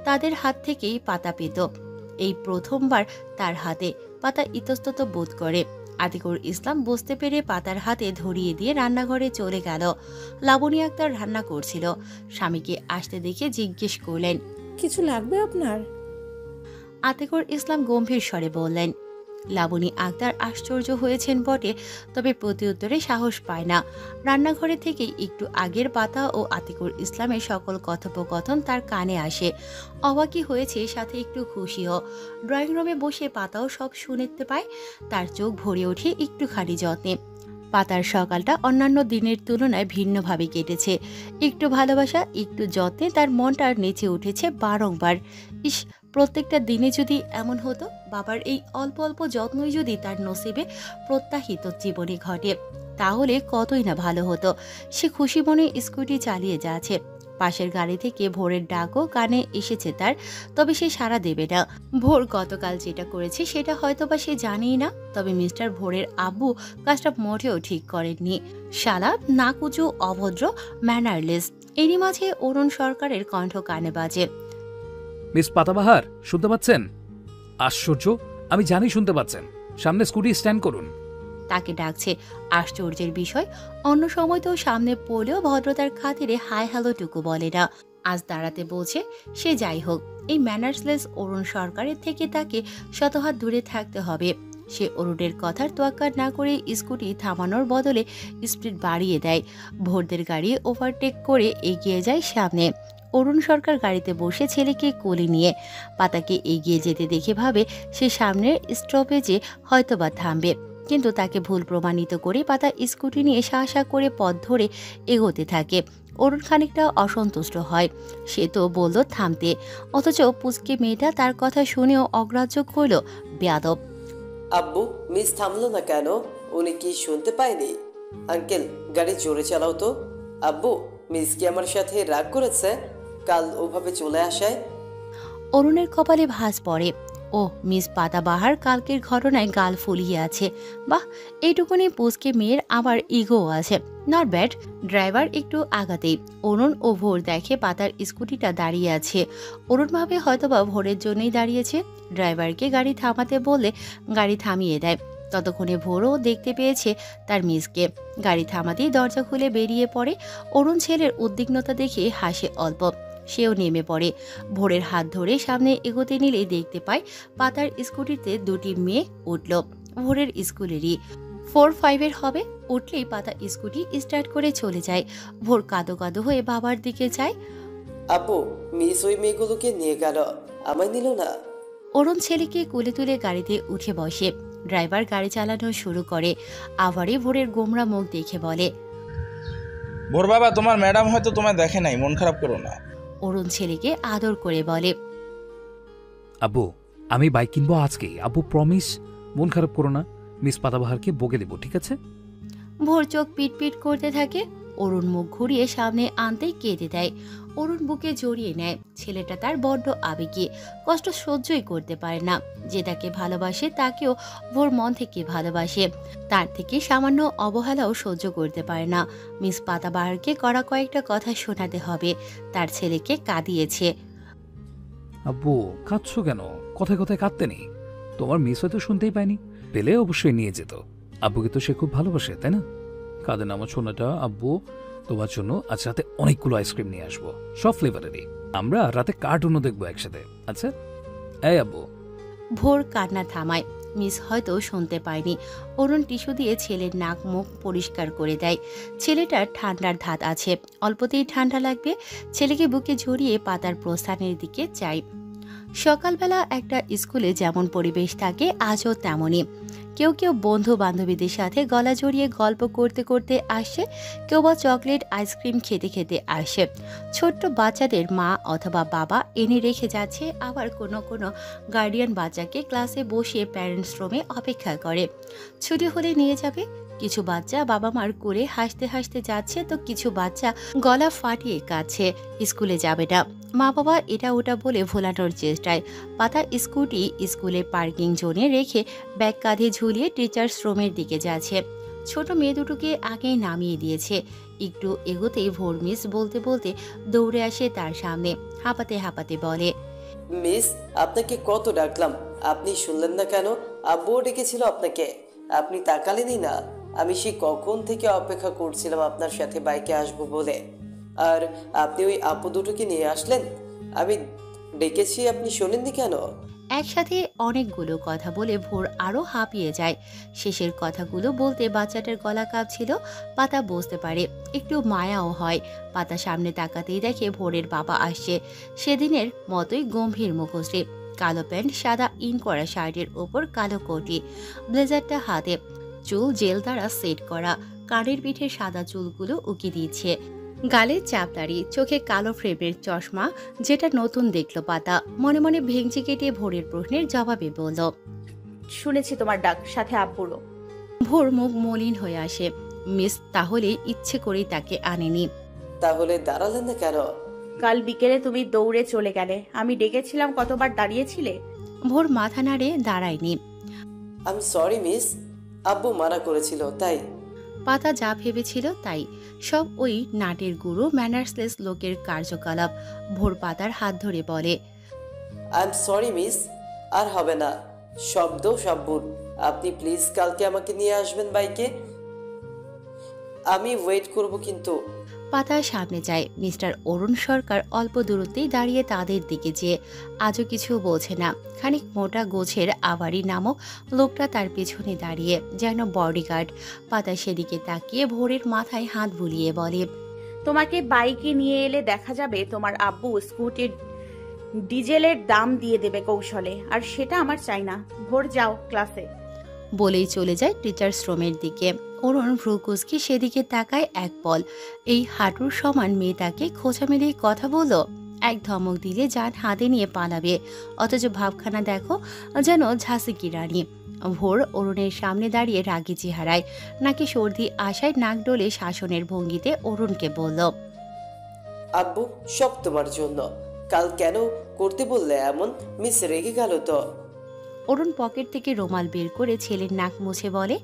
B: তাদের হাত থেকেই পাতা পেত। এই প্রথমবার তার হাতে। পাতা ইতস্তত বোধ করে। আতিকুর ইসলাম বুঝতে পেরে পাতার হাতে ধরিয়ে দিয়ে রান্নাঘরে চলে গেল। লাবণী আক্তার রান্না করছিল। স্বামীকে আসতে দেখে জিজ্ঞেস করলেন,
J: কিছু লাগবে আপনার?
B: আতিকুর ইসলাম গম্ভীর স্বরে বললেন। লাবণী আক্তার আশ্চর্য হয়েছেন বটে, তবে প্রত্যুত্তরে সাহস পায় না। রান্নাঘরে থেকে একটু আগের পাতা ও আতিকুর ইসলামের সকল কথোপকথন তার কানে আসে। অবাকই হয়েছে, সাথে একটু খুশিও। ড্রয়িং রুমে বসে পাতাও সব শুনতে পায়। তার চোখ ভরে ওঠে একটুখানি যত্নে। পাতার সকালটা অন্যান্য দিনের তুলনায় ভিন্নভাবে কেটেছে। একটু ভালোবাসা, একটু যত্নে তার মনটা নেচে উঠেছে বারংবার। ইস, প্রত্যেকটা দিনে যদি এমন হতো, বাবার এই অল্প অল্প যত্নই যদি তার নসিবে প্রত্যাহিত জীবনে ঘটে, তাহলে কতই না ভালো হতো। সে খুশি মনে স্কুটি চালিয়ে যাচ্ছে। পাশের গাড়ি থেকে ভোরের ডাকও কানে এসেছে তার, তবে সে সাড়া দেবে না। ভোর গতকাল যেটা করেছে সেটা হয়তোবা সে জানেই না, তবে মিস্টার ভোরের আব্বু কাজটা মোটেও ঠিক করেননি। শালা, নাকুচু, অভদ্র, ম্যানারলেস। এরই মাঝে অরুণ সরকারের কণ্ঠ কানে বাজে।
E: মিস পাতাবাহার, শুনতে পাচ্ছেন? আশ্চর্য, আমি জানি শুনতে পাচ্ছেন। সামনে স্কুটি স্ট্যান্ড করুন।
B: তাকে ডাকছে। আশ্চর্যের বিষয়, অন্য সময় তো সামনে পড়লেও ভদ্রতার খাতিরে হাই হ্যালো টুকু বলে না। আজ দাঁড়াতে বলছে। সে যাই হোক, এই ম্যানার্সলেস অরুণ সরকারের থেকে তাকে শতহাত দূরে থাকতে হবে। সে অরুণের কথার তোয়াক্কা না করে স্কুটি থামানোর বদলে স্পিড বাড়িয়ে দেয়। ভোরদের গাড়ি ওভারটেক করে এগিয়ে যায় সামনে। অরুণ সরকার গাড়িতে বসে ছেলেকে কোলে নিয়ে পাতাকে এগিয়ে যেতে দেখে ভাবে সে সামনের স্টপেজে হয়তোবা থামবে, কিন্তু তাকে ভুল প্রমাণিত করে পাতা স্কুটি নিয়ে সাহসা করে পথ ধরে এগোতে থাকে। অরুণ খানিকটা অসন্তুষ্ট হয়। সে তো বলল থামতে, অথচ পুচকে মেয়েটা তার কথা শুনেও অগ্রাহ্য করল। বেয়াদব।
D: আব্বু, মিস থামলো না কেন? উনি কি শুনতে পায়নি? আঙ্কেল, গাড়ি জোরে চালাও তো। আব্বু, মিস কি আমার সাথে রাগ করেছে কাল ওভাবে চলে আসায়?
B: অরুণের কপালে ভাঁজ পড়ে। ও, মিস পাতাবাহার কালকের ঘটনায় গাল ফুলিয়ে আছে। বাহ, এইটুকুনি পুচকে মেয়ের আবার ইগো আছে। Not bad. ড্রাইভার একটু আগাতেই অরুণ ও ভোর দেখে পাতার স্কুটিটা দাঁড়িয়ে আছে। অরুণ ভাবে হয়তোবা ভোরের জন্যই দাঁড়িয়েছে। ড্রাইভারকে গাড়ি থামাতে বললে গাড়ি থামিয়ে দেয়। ততক্ষণে ভোরও দেখতে পেয়েছে তার মিসকে। গাড়ি থামাতেই দরজা খুলে বেরিয়ে পড়ে। অরুণ ছেলের উদ্বিগ্নতা দেখে হাসে অল্প। সেও নেমে পড়ে। ভোরের হাত ধরে সামনে এগোতে নিলেই দেখতে পায় পাতার স্কুটিতে দুটি মেয়ে উঠল। ভোরের স্কুলেরই 4-5 হবে। উঠলেই পাতা স্কুটি স্টার্ট করে চলে যায়। ভোর কাঁদো কাঁদো হয়ে বাবার দিকে যায়।
D: আপু, মিস ওই মেয়েগুলোকে নিয়ে গেল, আমায় নিল না।
B: অরুণ ছেলেকে কোলে তুলে গাড়িতে উঠে বসে। ড্রাইভার গাড়ি চালানো শুরু করে। আবারই ভোরের গোমরা মুখ দেখে বলে,
P: ভোর বাবা, তোমার ম্যাডাম হয়তো তোমায় দেখে নাই, মন খারাপ করো না।
B: অরুণ ছেলেকে আদর করে বলে,
E: আব্বু, আমি বাইক কিনবো আজকেই। আব্বু, প্রমিস, মন খারাপ করো না। মিস পাতাবাহারকে বকে দেবো, ঠিক আছে?
B: ভোর চোখ পিট পিট করতে থাকে। অরুণ মুখ ঘুরিয়ে সামনে আনতেই কেঁদে দেয়। অরুণ বুকে জড়িয়ে নেয়। ছেলেটা তার বড্ড আবেগী, কষ্ট সহ্যই করতে পারে না। যে তাকে ভালোবাসে তাকেও ভোর মন থেকে ভালোবাসে। তার থেকে সামান্য অবহেলাও সহ্য করতে পারে না। মিস পাতাবাহারকে কড়া কয়েকটা কথা শোনাতে হবে। তার ছেলেকে কাঁদিয়েছে।
E: আব্বু, কাঁদছো কেন? কথায় কথায় কাঁদতে নেই। তোমার মিস হয়তো শুনতেই পায়নি, পেলে অবশ্যই নিয়ে যেত। আব্বুকে তো সে খুব ভালোবাসে, তাই না? কাঁদে না আমার সোনাটা। আব্বু, তোমার জন্য আজ রাতে অনেকগুলো আইসক্রিম নিয়ে আসবো, সব ফ্লেভারেরই। আমরা রাতে কার্টুনও দেখবো একসাথে, আচ্ছা? এই আব্বু।
B: ভোর কান্না থামায়। মিস হয়তো শুনতে পায়নি। অরুণ টিস্যু দিয়ে ছেলের নাক মুখ পরিষ্কার করে দেয়। ছেলেটার ঠান্ডার ধাত আছে, অল্পতেই ঠান্ডা লাগবে। ছেলেকে বুকে জড়িয়ে পাতার প্রস্থানের দিকে চাই। সকালবেলা একটা স্কুলে যেমন পরিবেশ থাকে আজও তেমনই। কেউ কেউ বন্ধু বান্ধবীদের সাথে গলা জড়িয়ে গল্প করতে করতে আসে, কেউ বা চকলেট আইসক্রিম খেতে খেতে আসে। ছোট্ট বাচ্চাদের মা অথবা বাবা এনে রেখে যাচ্ছে, আবার কোনো কোনো গার্ডিয়ান বাচ্চাকে ক্লাসে বসিয়ে প্যারেন্টস রুমে অপেক্ষা করে। ছুটি হলে নিয়ে যাবে। কিছু বাচ্চা বাবা মার কোলে হাসতে হাসতে যাচ্ছে, তো কিছু বাচ্চা গলা ফাটিয়ে কাঁদছে, স্কুলে যাবে না। মা বাবা এটা ওটা বলে ভোলানোর চেষ্টায় পাতা স্কুটি স্কুলের পার্কিং জোনে রেখে ব্যাগ কাঁধে ঝুলিয়ে টিচার্স রুমের দিকে যাচ্ছে। ছোট মেয়ে দুটোকে আগেই নামিয়ে দিয়েছে। একটু এগোতেই ভোর মিস বলতে বলতে দৌড়ে আসে তার সামনে। হাঁপাতে হাঁপাতে বলে,
D: মিস, আপনাকে কত ডাকলাম, আপনি শুনলেন না কেন? আব্বুও ডেকেছিল আপনাকে, আপনি তাকালেনই না। আমি সে কখন থেকে অপেক্ষা করছিলাম আপনার সাথে বাইকে আসবো বলে, আর আপনি ওই আপু দুটোকে নিয়ে আসলেন। আমি ডেকেছি, আপনি শোনেননি কেন?
B: একসাথে অনেকগুলো কথা বলে ভোর আরো হাঁপিয়ে যায়। শেষের কথাগুলো বলতে বাচ্চাটার গলা কাঁপছিল। পাতা বুঝতে পারে, একটু মায়াও হয়। পাতা সামনে তাকাতেই দেখে ভোরের বাবা আসছে। সেদিনের মতোই গম্ভীর মুখশ্রী, কালো প্যান্ট, সাদা ইন করা শার্টের ওপর কালো কোটি, ব্লেজারটা হাতে, চুল জেল দ্বারা সেট করা, কানের পিঠে সাদা চুলগুলো উকি দিচ্ছে। গালে চাপদাড়ি, চোখে কালো ফ্রেমের চশমা, যেটা নতুন দেখলো পাতা। মনে মনে ভেঙচি কেটে ভোরের প্রশ্নের জবাবে বলল,
F: শুনেছি তোমার ডাক, সাথে আব্বুরও।
B: ভোর মুখ মলিন হয়ে আসে। মিস তাহলে ইচ্ছে করেই তাকে আনেনি।
D: তাহলে দাঁড়ালেন না কেন?
F: কাল বিকেলে তুমি দৌড়ে চলে গেলে, আমি ডেকেছিলাম, কতবার দাঁড়িয়েছিলে।
B: ভোর মাথা নাড়ে, দাঁড়ায়নি।
D: আই এম সরি মিস, আব্বু মানা করেছিল তাই।
B: পাতা যা ভেবেছিল তাই, সব ওই নাটের গুরু ম্যানার্সলেস লোকের কার্যকলাপ। ভোর পাতার হাত ধরে বলে,
D: আই এম সরি মিস, আর হবে না। শব্দ সাব্বুর, আপনি প্লিজ কালকে আমাকে নিয়ে আসবেন বাইকে। আমি ওয়েট করব কিন্তু।
B: পাতা সামনে যায়। মিস্টার অরুণ সরকার অল্প দূরত্বেই দাঁড়িয়ে তাদের দিকে যেয়ে আজও কিছু বলছে না। খানিক মোটা গোছের আবারি নামক লোকটা তার পেছনে দাঁড়িয়ে, যেন বডিগার্ড। পাতা সেদিকে তাকিয়ে ভোরের মাথায় হাত বুলিয়ে বলে,
F: তোমাকে বাইকে নিয়ে এলে দেখা যাবে তোমার আব্বু স্কুটির ডিজেলের দাম দিয়ে দেবে কৌশলে, আর সেটা আমার চাই না। ভোর যাও ক্লাসে।
B: বলেই চলে যায় টিচার্স রুমের দিকে। অরুণ ভ্রুকুচকে সেদিকে তাকায় এক পল। এই হাঁটুর সমান মেয়েটাকে খোঁচা মেরেই কথা বলল। এক ধমক দিলে যান হাতে নিয়ে পালাবে, অথচ ভাবখানা দেখো, যেন ঝাঁসি রানী। ভোর অরুণের সামনে দাঁড়িয়ে রাগী চেহারায়, নাকি সর্দি আশায় নাক ডলে শাসনের ভঙ্গিতে অরুণকে বলল,
D: আব্বু সব তোমার জন্য। কাল কেন করতে বললে এমন? মিস রেগে গেল তো।
B: অরুণ পকেট থেকে রুমাল বের করে ছেলের নাক মুছে বলে,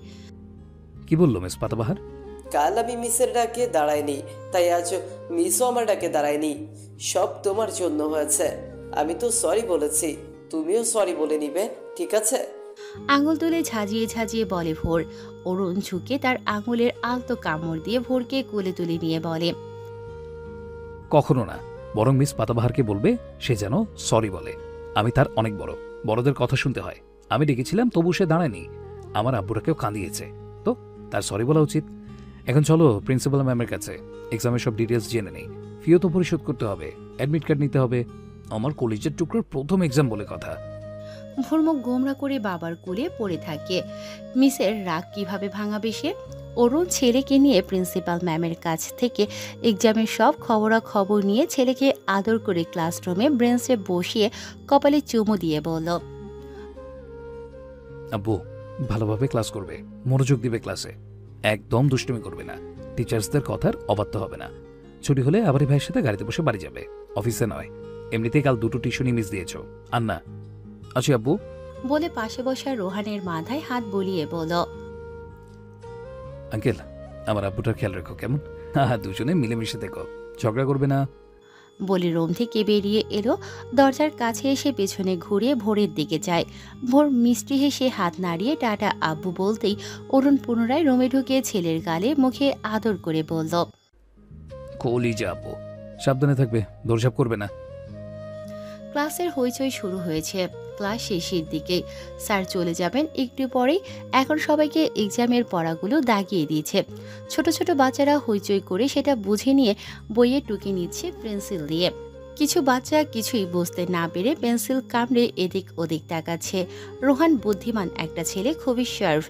E: কি বললো মিস পাতাবাহার?
D: কাল আমি মিসের ডাকে দাঁড়াইনি, তাই আজ মিসও আমার ডাকে দাঁড়ায়নি। সব তোমার জন্য হয়েছে। আমি তো সরি বলেছি, তুমিও সরি বলে নিবে, ঠিক আছে?
B: আঙুল তুলে ঝাঁঝিয়ে ঝাঁঝিয়ে বলে ভোর। অরুণ ঝুঁকে তার আঙুলের আলতো কামড় দিয়ে ভোরকে কোলে তুলে নিয়ে বলে,
E: কখনো না, বরং মিস পাতাবাহারকে বলবে সে যেন সরি বলে। আমি তার অনেক বড়, বড়দের কথা শুনতে হয়। আমি ডেকেছিলাম তবু সে দাঁড়ায়নি, আমার আব্বুটাকেও কাঁদিয়েছে, তো তার সরি বলা উচিত। এখন চলো প্রিন্সিপাল ম্যামের কাছে, এক্সামের সব ডিটেলস জেনে নেই। ফিও তো পরিশোধ করতে হবে, অ্যাডমিট কার্ড নিতে হবে। আমার কলেজের টুকরোর প্রথম এক্সাম বলে কথা।
B: ভোরমুখ গোমরা করে বাবার কোলে পড়ে থাকে। মিসের রাগ কিভাবে ভাঙাবে সে? অরুণ ছেলেকে নিয়ে প্রিন্সিপাল ম্যামের কাছ থেকে এক্সামের সব খবরাখবর নিয়ে ছেলেকে আদর করে ক্লাসরুমে ব্রেঞ্চে বসিয়ে কপালে চুমু দিয়ে বলল,
E: আব্বু ভালোভাবে ক্লাস করবে, মনোযোগ দিবে ক্লাসে, একদম দুষ্টুমি করবে না, টিচার্সদের কথার অবাধ্য হবে না। ছুটি হলে আবার ভাইয়ের সাথে গাড়িতে বসে বাড়ি যাবে, অফিসে নয়। এমনিতেই কাল 2টো টিউশনই মিস দিয়েছো। আর না, আছি আব্বু।
B: বলে পাশে বসা রোহানের মাথায় হাত বুলিয়ে বলল,
E: আঙ্কেল আমার আব্বুটার খেয়াল রেখো কেমন? দুজনে মিলেমিশে দেখো, ঝগড়া করবে না।
B: বলে রুম থেকে বেরিয়ে এলো। দরজার কাছে এসে পেছনে ঘুরে ভোরের দিকে যায়। ভোর মিষ্টি হেসে হাত নাড়িয়ে টাটা আব্বু বলতেই অরুণ পুনরায় রুমে ঢুকে ছেলের গালে মুখে আদর করে বলল,
E: কলিজা আব্বু, সাবধানে থাকবে, দৌড়ঝাঁপ করবে না।
B: ক্লাসের হইচই শুরু হয়েছে। ক্লাস শেষের দিকে স্যার চলে যাবেন একটু পরেই। এখন সবাইকে এক্সামের পড়াগুলো দাগিয়ে দিয়েছে। ছোট ছোট বাচ্চারা হইচই করে সেটা বুঝে নিয়ে বইয়ে টুকে নিচ্ছে পেন্সিল দিয়ে। কিছু বাচ্চা কিছুই বুঝতে না পেরে পেন্সিল কামড়ে এদিক ওদিক তাকাচ্ছে। রোহান বুদ্ধিমান একটা ছেলে, খুবই শার্প,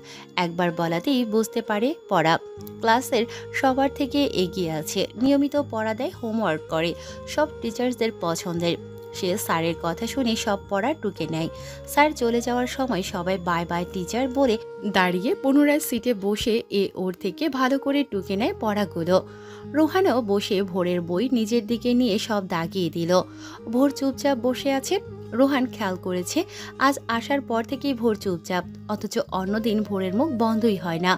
B: একবার বলাতেই বুঝতে পারে পড়া। ক্লাসের সবার থেকে এগিয়ে আছে, নিয়মিত পড়া দেয়, হোমওয়ার্ক করে, সব টিচার্সদের পছন্দের। সে স্যারের কথা শুনে সব পড়া টুকে নেয়। স্যার চলে যাওয়ার সময় সবাই বাই বাই টিচার বলে দাঁড়িয়ে পুনরায় সিটে বসে ওর থেকে ভালো করে টুকে নেয় পড়াগুলো। রোহানও বসে ভোরের বই নিজের দিকে নিয়ে সব দাগিয়ে দিল। ভোর চুপচাপ বসে আছে। রোহান খেয়াল করেছে আজ আসার পর থেকেই ভোর চুপচাপ, অথচ অন্যদিন ভোরের মুখ বন্ধই হয় না।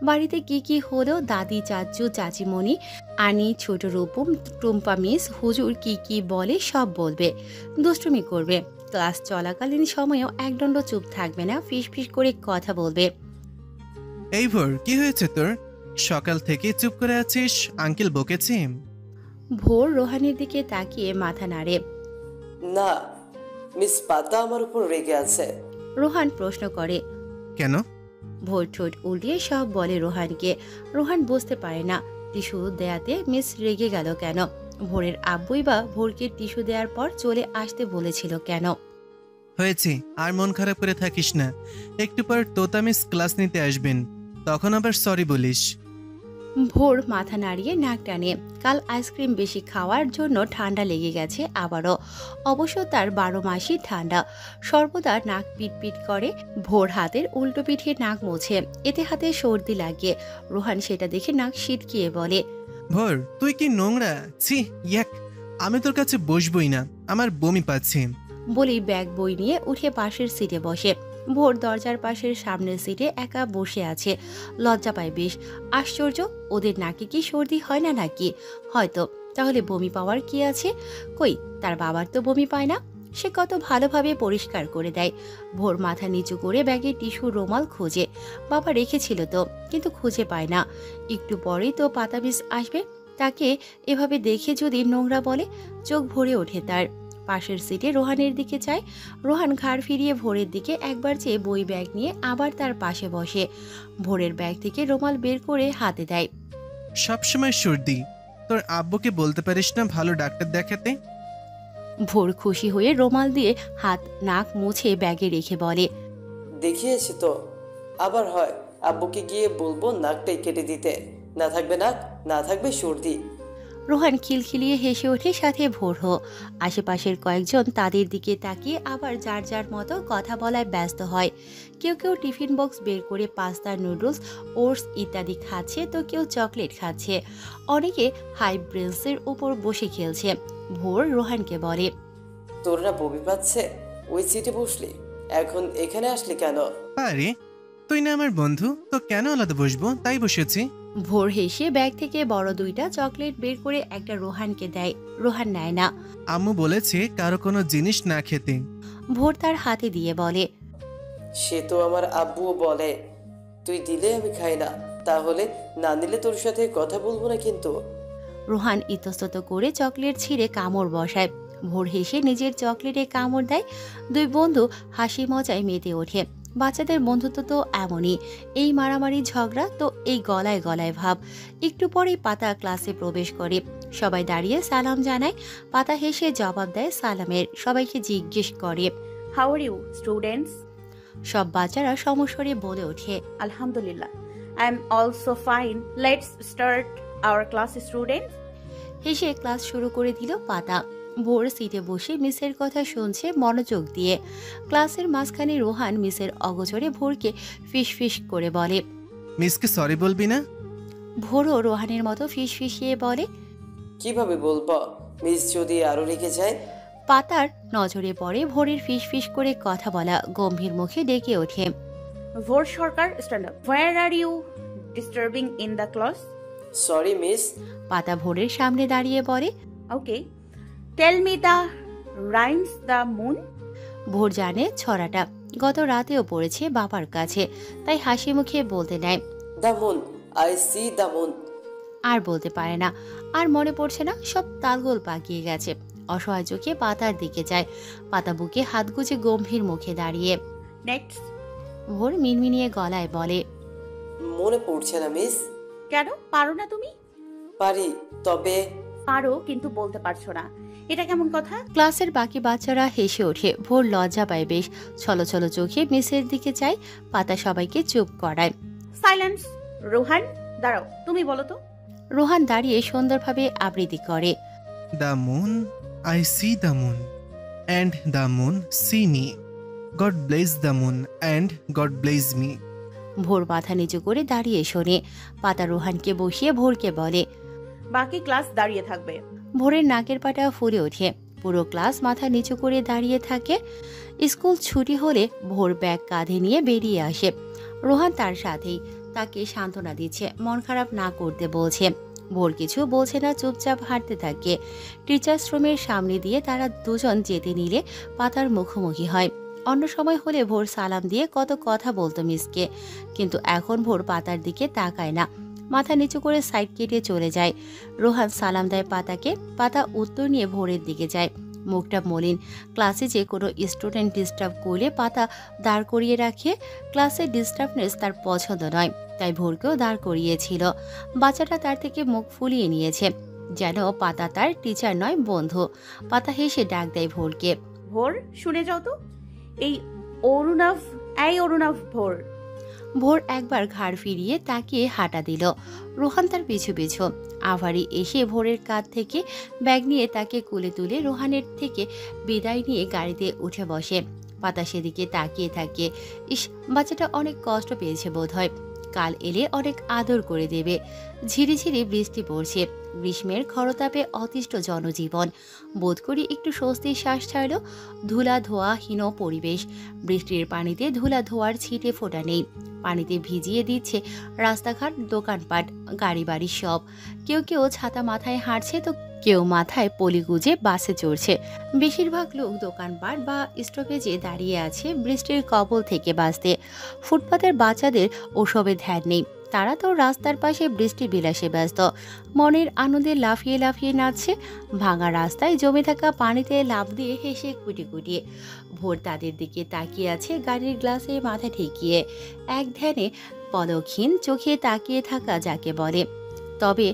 B: বাড়িতে কি কি হলো, দাদি, চাচু, চাচিমণি, আনি, ছোট রূপম, টুম্পা মিস, হুজুর কি কি বলে সব বলবে, দুষ্টুমি করবে। ক্লাস চলাকালীন সময়েও একদণ্ড চুপ থাকবে না, ফিস ফিস করে কথা বলবে।
Q: এই ভোর, কি হয়েছে তোর? সকাল থেকে চুপ করে আছিস, আঙ্কেল বকেছে?
B: ভোর রোহানের দিকে তাকিয়ে মাথা নাড়ে।
D: না, মিস পাতা আমার উপর রেগে আছে।
B: রোহান প্রশ্ন করে,
Q: কেন?
B: ভোর ঠোঁট উল্টিয়ে সব বলে রোহানকে। রোহান বুঝতে পারে না টিস্যু দেয়াতে মিস রেগে গেল কেন। ভোরের আব্বুই বা ভোরকে টিস্যু দেওয়ার পর চলে আসতে বলেছিল কেন।
Q: হয়েছে, আর মন খারাপ করে থাকিস না। একটু পর তোতা মিস ক্লাস নিতে আসবেন, তখন আবার সরি বলিস।
B: ভোর মাথা নাড়িয়ে নাক টানে। কাল আইসক্রিম বেশি খাওয়ার জন্য ঠান্ডা লেগে গেছে আবারও। অবশ্য তার 12 মাসই ঠান্ডা, সর্বদা নাক পিটপিট করে। ভোর হাতের উল্টো পিঠে নাক মোছে, এতে হাতে সর্দি লাগে। রোহান সেটা দেখে নাক সিটকিয়ে বলে,
Q: ভোর তুই কি নোংরা, ছি ইয়াক, আমি তোর কাছে বসবই না, আমার বমি পাচ্ছে।
B: বলি ব্যাগ বই নিয়ে উঠে পাশের সিটে বসে। ভোর দরজার পাশের সামনের সিটে একা বসে আছে, লজ্জা পায় বেশ। আশ্চর্য, ওদের নাকি কি সর্দি হয় না নাকি? হয়তো। তাহলে বমি পাওয়ার কি আছে? কই, তার বাবার তো বমি পায় না, সে কত ভালোভাবে পরিষ্কার করে দেয়। ভোর মাথা নিচু করে ব্যাগে টিস্যু রুমাল খোঁজে। বাবা রেখেছিল তো, কিন্তু খুঁজে পায় না। একটু পরেই তো পাতাবিজ আসবে, তাকে এভাবে দেখে যদি নোংরা বলে, চোখ ভরে ওঠে তার। পাশের সিটে রোহানের দিকে চায়। রোহান ঘাড় ফিরিয়ে ভোরের দিকে একবার চেয়ে বই ব্যাগ নিয়ে আবার তার পাশে বসে। ভোরের ব্যাগ থেকে রুমাল বের করে হাতে দেয়।
Q: সবসময় সর্দি, তোর আব্বুকে বলতে পারিস না ভালো ডাক্তার দেখাতে?
B: ভোর খুশি হয়ে রুমাল দিয়ে হাত নাক মুছে ব্যাগে রেখে বলে,
D: দেখিয়েছি তো, আবার হয় আব্বুকে গিয়ে বলবো নাকটাই কেটে দিতে। না থাকবে নাক, না থাকবে সর্দি।
B: রোহান খিলখিলিয়ে হেসে ওঠে, সাথে ভোরও। আশেপাশের কয়েকজন তাদের দিকে তাকিয়ে আবার যার যার মতো কথা বলায় ব্যস্ত হয়। কেউ কেউ টিফিন বক্স বের করে পাস্তা, নুডলস, ওটস ইত্যাদি খাচ্ছে, তো কেউ চকলেট খাচ্ছে। অনেকে হাই ব্রেঞ্চের উপর বসে খেলছে। ভোর রোহানকে বলে,
D: তোর না বমি পাচ্ছে? ওই সিটে বসলি, এখন এখানে আসলি কেন?
Q: আরে তুই না আমার বন্ধু, তো কেন আলাদা বসবো, তাই বসেছি।
B: ভোর হেসে ব্যাগ থেকে বড় 2টা চকলেট বের করে একটা রোহানকে দেয়। রোহান নেয় না।
Q: আম্মু বলেছে কারো কোনো জিনিস না খেতে।
B: ভোর তার হাতে দিয়ে বলে,
D: সে তো আমার আব্বুও বলে, তুই দিলে আমি খাই না, তাহলে না নিলে তোর সাথে কথা বলবো না কিন্তু।
B: রোহান ইতস্তত করে চকলেট ছিঁড়ে কামড় বসায়। ভোর হেসে নিজের চকলেটে কামড় দেয়। দুই বন্ধু হাসি মজায় মেতে ওঠে। বাচ্চাদের বন্ধুত্ব তো এমনই, এই মারামারি ঝগড়া তো এই গলায় গলায় ভাব। একটু পরেই পাতা ক্লাসে প্রবেশ করে। সবাই দাঁড়িয়ে সালাম জানায়। পাতা হেসে জবাব দেয় সালামের। সবাইকে জিজ্ঞেস করে,
F: হাউ আর ইউ স্টুডেন্টস?
B: সব বাচ্চারা সমস্বরে বলে ওঠে,
F: আলহামদুলিল্লাহ, I am also fine, let's start our class students.
B: হেসে ক্লাস শুরু করে দিল পাতা। ভোর সিটে বসে মিসের কথা শুনছে মনোযোগ দিয়ে। ক্লাসের মাঝখানে রোহান মিসের অগোচরে ভোরকে ফিস ফিস করে বলে,
Q: মিসকে সরি বলবি না?
B: ভোরও রোহানের মতো ফিস ফিসিয়ে বলে,
D: কিভাবে বলবো, মিস যদি আরো রেখে যায়?
B: পাতার নজরে পড়ে ভোরের ফিস ফিস করে কথা বলা, গম্ভীর মুখে ডেকে ওঠে,
F: Bhor Sarkar, stand up. Where are you disturbing in the class?
D: Sorry miss.
B: পাতা ভোরের সামনে দাঁড়িয়ে বলে,
F: okay, tell me the rhymes the moon.
B: Bhor জানে ছড়াটা, গত রাতেও পড়েছে বাবার কাছে, তাই হাসি মুখে বলতে নেয়,
D: the moon, I see the moon.
B: আর বলতে পারে না, আর মনে পড়ছে না, সব তালগোল পাকিয়ে গেছে। অসহায় চোখে পাতার দিকে যায়। পাতা বুকে হাত গুজে গম্ভীর মুখে দাঁড়িয়ে।
F: নেক্সট।
B: ভোর মিনমিনিয়ে গলায় বলে,
D: মনে পড়ছে না মিস।
F: কেন, পারো না তুমি?
D: পারি, তবে।
F: পারো কিন্তু বলতে পারছো না, এটা কেমন কথা?
B: ক্লাসের বাকি বাচ্চারা হেসে ওঠে। ভোর লজ্জা পায় বেশ, ছলো ছলো চোখে মিসের দিকে চায়। পাতা সবাইকে চুপ করায়।
F: সাইলেন্স। রোহান দাঁড়াও, তুমি বলো তো।
B: রোহান দাঁড়িয়ে সুন্দরভাবে আবৃত্তি করে,
Q: the moon, I see the moon and the moon see me, god bless the moon and god bless me.
B: ভোর মাথা নিচু করে দাঁড়িয়ে শোনে। পাতা রোহানকে বসিয়ে ভোরকে বলে,
F: বাকি ক্লাস দাঁড়িয়ে থাকবে।
B: ভোরের নাকের পাটা ফুলে ওঠে। পুরো ক্লাস মাথা নিচু করে দাঁড়িয়ে থাকে। স্কুল ছুটি হলে ভোর ব্যাগ কাঁধে নিয়ে বেরিয়ে আসে। রোহান তার সাথেই, তাকে সান্ত্বনা দিচ্ছে, মন খারাপ না করতে বলছে। ভোর কিছু বলছে না, চুপচাপ হাঁটতে থাকে। টিচার্স রুমের সামনে দিয়ে তারা দুজন যেতে নিলে পাতার মুখোমুখি হয়। অন্য সময় হলে ভোর সালাম দিয়ে কত কথা বলতো মিসকে, কিন্তু এখন ভোর পাতার দিকে তাকায় না, মাথা নিচু করে সাইড কেটে চলে যায়। রোহান সালাম দেয় পাতাকে। পাতা উত্তর নিয়ে ভোরের দিকে যায়। মুখটা মলিন। ক্লাসে যে কোনো স্টুডেন্ট ডিস্টার্ব করলে পাতা দাঁড় করিয়ে রাখে। ক্লাসের ডিস্টার্বনেস তার পছন্দ নয়, তাই ভোরকেও দাঁড় করিয়েছিল। বাচ্চাটা তার থেকে মুখ ফুলিয়ে নিয়েছে, যেন পাতা তার টিচার নয়, বন্ধু। পাতা হেসে ডাক দেয় ভোরকে,
F: ভোর শুনে যাও তো, এই অরুণাভ ভোর।
B: ভোর একবার ঘাড় ফিরিয়ে তাকিয়ে হাঁটা দিল। রোহান তার পিছু পিছু। আভারি এসে ভোরের কাঁধ থেকে ব্যাগ নিয়ে তাকে কোলে তুলে রোহানের থেকে বিদায় নিয়ে গাড়িতে উঠে বসে। পাতা সেদিকে তাকিয়ে থাকে। ইস, বাচ্চাটা অনেক কষ্ট পেয়েছে বোধহয়। কাল এলে অনেক আদর করে দেবে। ঝিরিঝিরি বৃষ্টি পড়ছে। গ্রীষ্মের খরতাপে অতিষ্ঠ জনজীবন। বোধ করি একটু স্বস্তির শ্বাস ছাড়ল। ধুলা ধোয়াহীন পরিবেশ। বৃষ্টির পানিতে ধুলা ধোয়ার ছিটে ফোঁটা নেই। পানিতে ভিজিয়ে দিচ্ছে রাস্তাঘাট, দোকানপাট, গাড়ি বাড়ি সব। কেউ কেউ ছাতা মাথায় হাঁটছে তো কেউ মাথায় পলি গুজে বাসে চড়ছে। বেশিরভাগ লোক দোকানপাট বা স্টপেজে দাঁড়িয়ে আছে বৃষ্টির কবল থেকে বাঁচতে। ফুটপাতের বাচ্চাদের ওসবে ধ্যান নেই। তারা তো রাস্তার পাশে বৃষ্টি বিলাসে ব্যস্ত। মনের আনন্দে লাফিয়ে লাফিয়ে নাচছে। ভাঙা রাস্তায় জমে থাকা পানিতে লাফ দিয়ে হেসে কুটিয়ে। ভোর তাদের দিকে তাকিয়ে আছে গাড়ির গ্লাসে মাথা ঠেকিয়ে, এক ধ্যানে পলকহীন চোখে তাকিয়ে থাকা যাকে বলে। তবে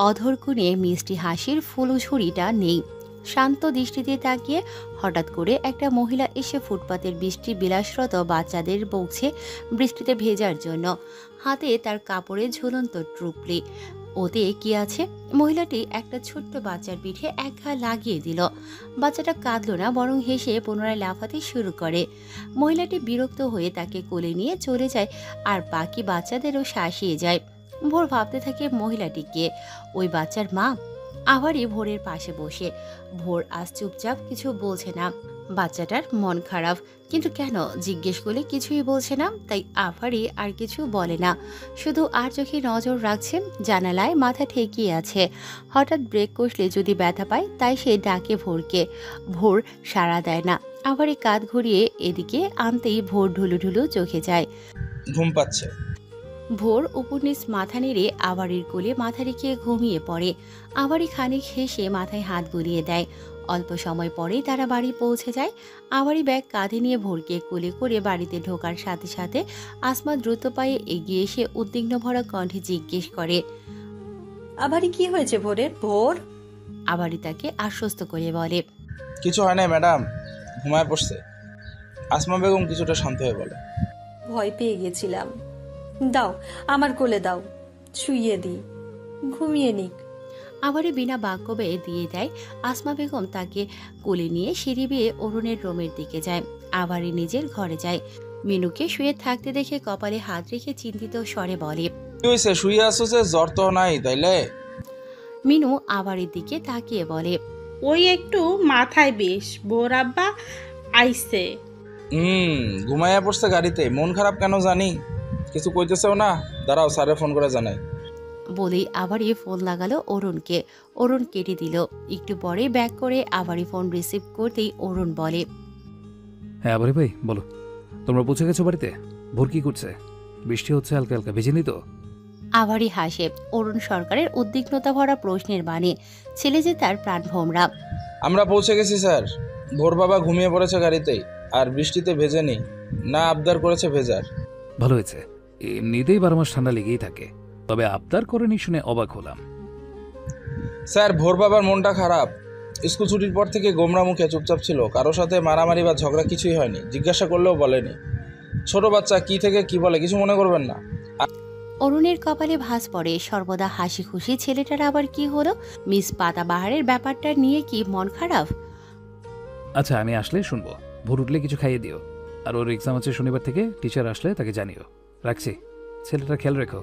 B: অধর কোণে মিষ্টি হাসির ফুলঝুরিটা নেই। শান্ত দৃষ্টিতে তাকিয়ে হঠাৎ করে একটা মহিলা এসে ফুটপাতের বৃষ্টি বিলাসরত বাচ্চাদের বকছে বৃষ্টিতে ভেজার জন্য। হাতে তার কাপড়ে ঝুলন্ত ট্রুপলি। ওতে কি আছে? মহিলাটি একটা ছোট্ট বাচ্চার পিঠে এক ঘা লাগিয়ে দিল। বাচ্চাটা কাঁদল না, বরং হেসে পুনরায় লাফাতে শুরু করে। মহিলাটি বিরক্ত হয়ে তাকে কোলে নিয়ে চলে যায় আর বাকি বাচ্চাদেরও শাসিয়ে যায়। ভোর ভাবতে থাকে মহিলাটিকে ওই বাচ্চার মা। আভারি ভোরের পাশে বসে। ভোর আজ চুপচাপ, কিছু বলছে না। বাচ্চাটার মন খারাপ, কিন্তু কেন জিজ্ঞেস করলে কিছুই বলছে না। তাই আভারি আর কিছু বলে না, শুধু আর চোখে নজর রাখছে। জানালায় মাথা ঠেকিয়ে আছে। হঠাৎ ব্রেক কষলে যদি ব্যথা পায়, তাই সে ডাকে ভোরকে। ভোর সাড়া দেয় না। আভারি কাঁধ ঘুরিয়ে এদিকে আনতেই ভোর ঢুলু ঢুলু চোখে যায়।
P: ঘুম পাচ্ছে।
B: ভোর উপনিস মাথা নেড়ে আভারির কোলে মাথা রেখে ঘুমিয়ে পড়ে। আভারি খানিক হেসে মাথায় হাত বুলিয়ে দেয়। অল্প সময় পরেই তারা বাড়ি পৌঁছে যায়। আভারি ব্যাগ কাঁধে নিয়ে ভোরকে কোলে করে বাড়িতে ঢোকার সাথে সাথে আসমা দ্রুত পায়ে এগিয়ে এসে উদ্বিগ্ন ভরা কণ্ঠে জিজ্ঞেস করে,
L: আভারি কি হয়েছে ভোরের? ভোর
B: আভারি তাকে আশ্বস্ত করে বলে,
P: কিছু হয় না ম্যাডাম, ঘুমায় পড়ছে। আসমা বেগম কিছুটা শান্ত হয়ে বলে,
L: ভয় পেয়ে গেছিলাম। দাও আমার কোলে দাও, শুইয়ে দিই, ঘুমিয়ে নিক।
B: আভারি বিনা বাক্য ব্যয়ে দিয়ে দেয়। আসমা বেগম তাকে কোলে নিয়ে সিঁড়ি বেয়ে অরুণের রুমের দিকে যায়। আভারি নিজের ঘরে যায়। মিনুকে শুয়ে থাকতে দেখে কপালে হাত রেখে চিন্তিত স্বরে বলে,
P: কি হয়েছে? শুয়ে আসছো যে? জ্বর তো নাই তাইলে?
B: মিনু আভারির দিকে তাকিয়ে বলে,
R: ওই একটু মাথায় বেশ, ভোর আব্বা আইছে।
P: ঘুমাইয়া পড়ছে গাড়িতে। মন খারাপ কেন জানি? কিছু কইতেছেও না? দাঁড়াও, স্যারে ফোন করে জানাই।
B: বলেই আভারি ফোন লাগালো অরুণকে। অরুণ কেটে দিল। একটু পরে ব্যাক করে আভারি ফোন রিসিভ করতেই অরুণ বলে,
E: হ্যাঁ আভারি ভাই বলো, তোমরা পৌঁছে গেছো বাড়িতে? ভোর কি করছে? বৃষ্টি হচ্ছে হালকা হালকা, ভেজেনি তো?
B: আভারি হাসে। অরুণ সরকারের উদ্বিগ্নতা ভরা প্রশ্নের বাণী। ছেলে যে তার প্রাণ ভোমরা।
P: আমরা পৌঁছে গেছি স্যার। ভোর বাবা ঘুমিয়ে পড়েছে গাড়িতেই, আর বৃষ্টিতে ভেজেনি, না আবদার করেছে ভেজার।
E: ভালো হয়েছে, এমনিতেই 12 মাস ঠান্ডা লেগেই থাকে, তবে আবদার করেনি শুনে অবাক হলাম।
P: স্যার ভোর বাবার মনটা খারাপ। স্কুল ছুটির পর থেকে গোমরা মুখে চুপচাপ ছিল, কারোর সাথে মারামারি বা ঝগড়া কিছুই হয়নি। জিজ্ঞাসা করলেও বলেনি। ছোট বাচ্চা কি থেকে কি বলে কিছু মনে করবেন না।
B: অরুণের কপালে ভাঁজ পড়ে। সর্বদা হাসি খুশি ছেলেটার আবার কি হলো? মিস পাতাবাহারের ব্যাপারটা নিয়ে কি মন খারাপ?
E: আচ্ছা আমি আসলে শুনবো। ভোর উঠলে কিছু খাইয়ে দিও। আর ওর এক্সাম আছে শনিবার থেকে, টিচার আসলে তাকে জানিও। রাখছি, ছেলেটা খেয়াল রেখো।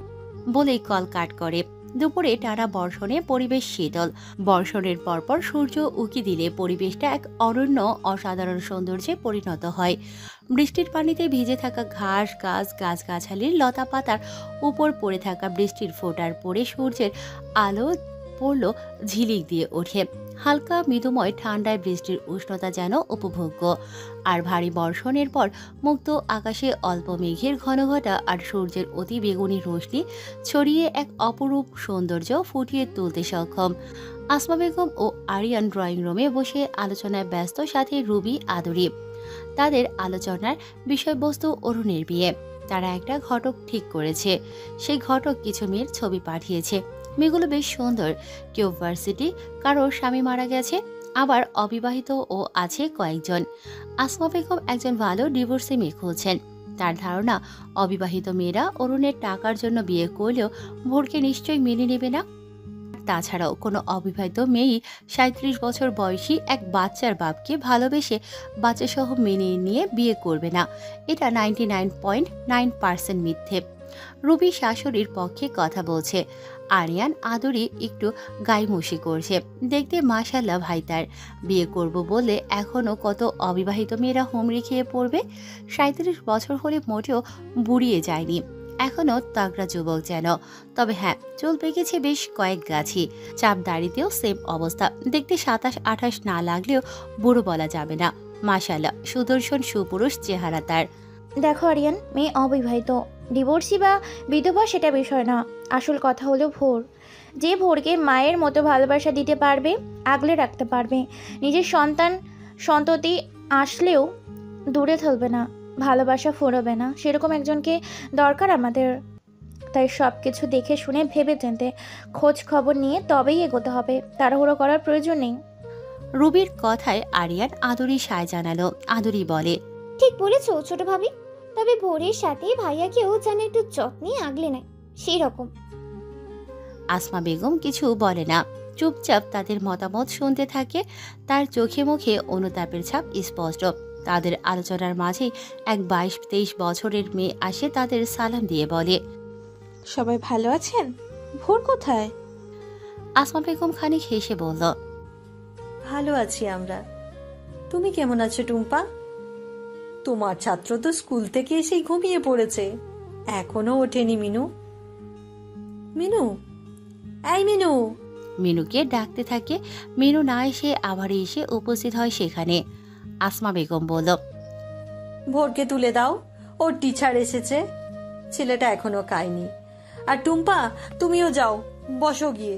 B: বলেই কল কাট করে। দুপুরে টানা বর্ষণে পরিবেশ শীতল। বর্ষণের পরপর সূর্য উকি দিলে পরিবেশটা এক অনন্য অসাধারণ সৌন্দর্যে পরিণত হয়। বৃষ্টির পানিতে ভিজে থাকা ঘাস, গাছগাছালির লতা পাতার উপর পড়ে থাকা বৃষ্টির ফোঁটার পরে সূর্যের আলো পড়ল ঝিলিক দিয়ে ওঠে। হালকা মৃদুময় ঠান্ডায় বৃষ্টির উষ্ণতা যেন উপভোগ্য। আর ভারী বর্ষণের পর মুক্ত আকাশে অল্প মেঘের ঘনঘটা আর সূর্যের অতি বেগুনি রোশনি ছড়িয়ে এক অপরূপ সৌন্দর্য ফুটিয়ে তুলতে সক্ষম। আসমা বেগম ও আরিয়ান ড্রয়িং রুমে বসে আলোচনায় ব্যস্ত, সাথে রুবি, আদরি। তাদের আলোচনার বিষয়বস্তু অরুণের বিয়ে। তারা একটা ঘটক ঠিক করেছে। সেই ঘটক কিছু মেয়ের ছবি পাঠিয়েছে। মেয়েগুলো বেশ সুন্দর। কেউ ভার্সিটি, কারোর স্বামী মারা গেছে, আবার অবিবাহিত ও আছে কয়েকজন। আসমা বেগম একজন ভালো ডিভোর্সি মেয়ে খুঁজছেন। তার ধারণা অবিবাহিত মেয়েরা অরুণের টাকার জন্য বিয়ে করলেও ভোরকে নিশ্চয়ই মেনে নেবে না। তাছাড়াও কোনো অবিবাহিত মেয়েই 37 বছর বয়সী এক বাচ্চার বাপকে ভালোবেসে বাচ্চাসহ মেনে নিয়ে বিয়ে করবে না। এটা 99.9% মিথ্যে। রুবি শাশুড়ির পক্ষে কথা বলছে। আরিয়ান আদুরি একটু গাইমুশি করছে। দেখতে মাশাল্লাহ ভাই তার। বিয়ে করব বলে এখনো কত অবিবাহিত মেয়েরা হুমড়ি খেয়ে পড়বে। 37 বছর হলে মোটেও বুড়িয়ে যায়নি, এখনো তাগড়া যুবক যেন। তবে হ্যাঁ, চুল পেকেছে বেশ কয়েক গাছি। চাপ দাড়িতেও সেম অবস্থা। দেখতে 27-28 না লাগলেও বুড়ো বলা যাবে না। মাশাল্লাহ সুদর্শন সুপুরুষ চেহারা তার।
S: দেখো আরিয়ান, মেয়ে অবিবাহিত, ডিভোর্সি বা বিধবা সেটা বিষয় না। আসল কথা হলো ভোর। যে ভোরকে মায়ের মতো ভালোবাসা দিতে পারবে, আগলে রাখতে পারবে, নিজের সন্ততি আসলেও দূরে ঠেলবে না, ভালোবাসা ফুরবে না, সেরকম একজনকে দরকার আমাদের। তাই সব কিছু দেখে শুনে ভেবে চিন্তে খোঁজ খবর নিয়ে তবেই এগোতে হবে, তাড়াহুড়ো করার প্রয়োজন নেই।
B: রুবির কথায় আরিয়ান আদুরি সায় জানালো। আদুরি বলে,
T: ঠিক বলেছো ছোট ভাবি, তবে ভোরের সাথে ভাইয়াকেও যেন একটু যত্নে আগলে নেয় সেই রকম।
B: আসমা বেগম কিছু বলে না, চুপচাপ তাদের মতামত শুনতে থাকে। তার চোখে মুখে অনুতাপের ছাপ স্পষ্ট। তাদের আলোচনার মাঝেই এক 22-23 বছরের মেয়ে আসে তাদের সালাম দিয়ে বলে,
U: সবাই ভালো আছেন? ভোর কোথায়?
B: আসমা বেগম খানিক হেসে বলল,
L: ভালো আছি আমরা। তুমি কেমন আছো টুম্পা? তোমার ছাত্র তো স্কুল থেকে এসেই ঘুমিয়ে পড়েছে, এখনো ওঠেনি। মিনু, মিনু, এই মিনু।
B: মিনুকে ডাকতে থাকে। মিনু না এসে আবার এসে উপস্থিত হয় সেখানে। আসমা বেগম বলল,
L: ভোরকে তুলে দাও, ওর টিচার এসেছে। ছেলেটা এখনো খায়নি। আর টুম্পা, তুমিও যাও, বসো গিয়ে।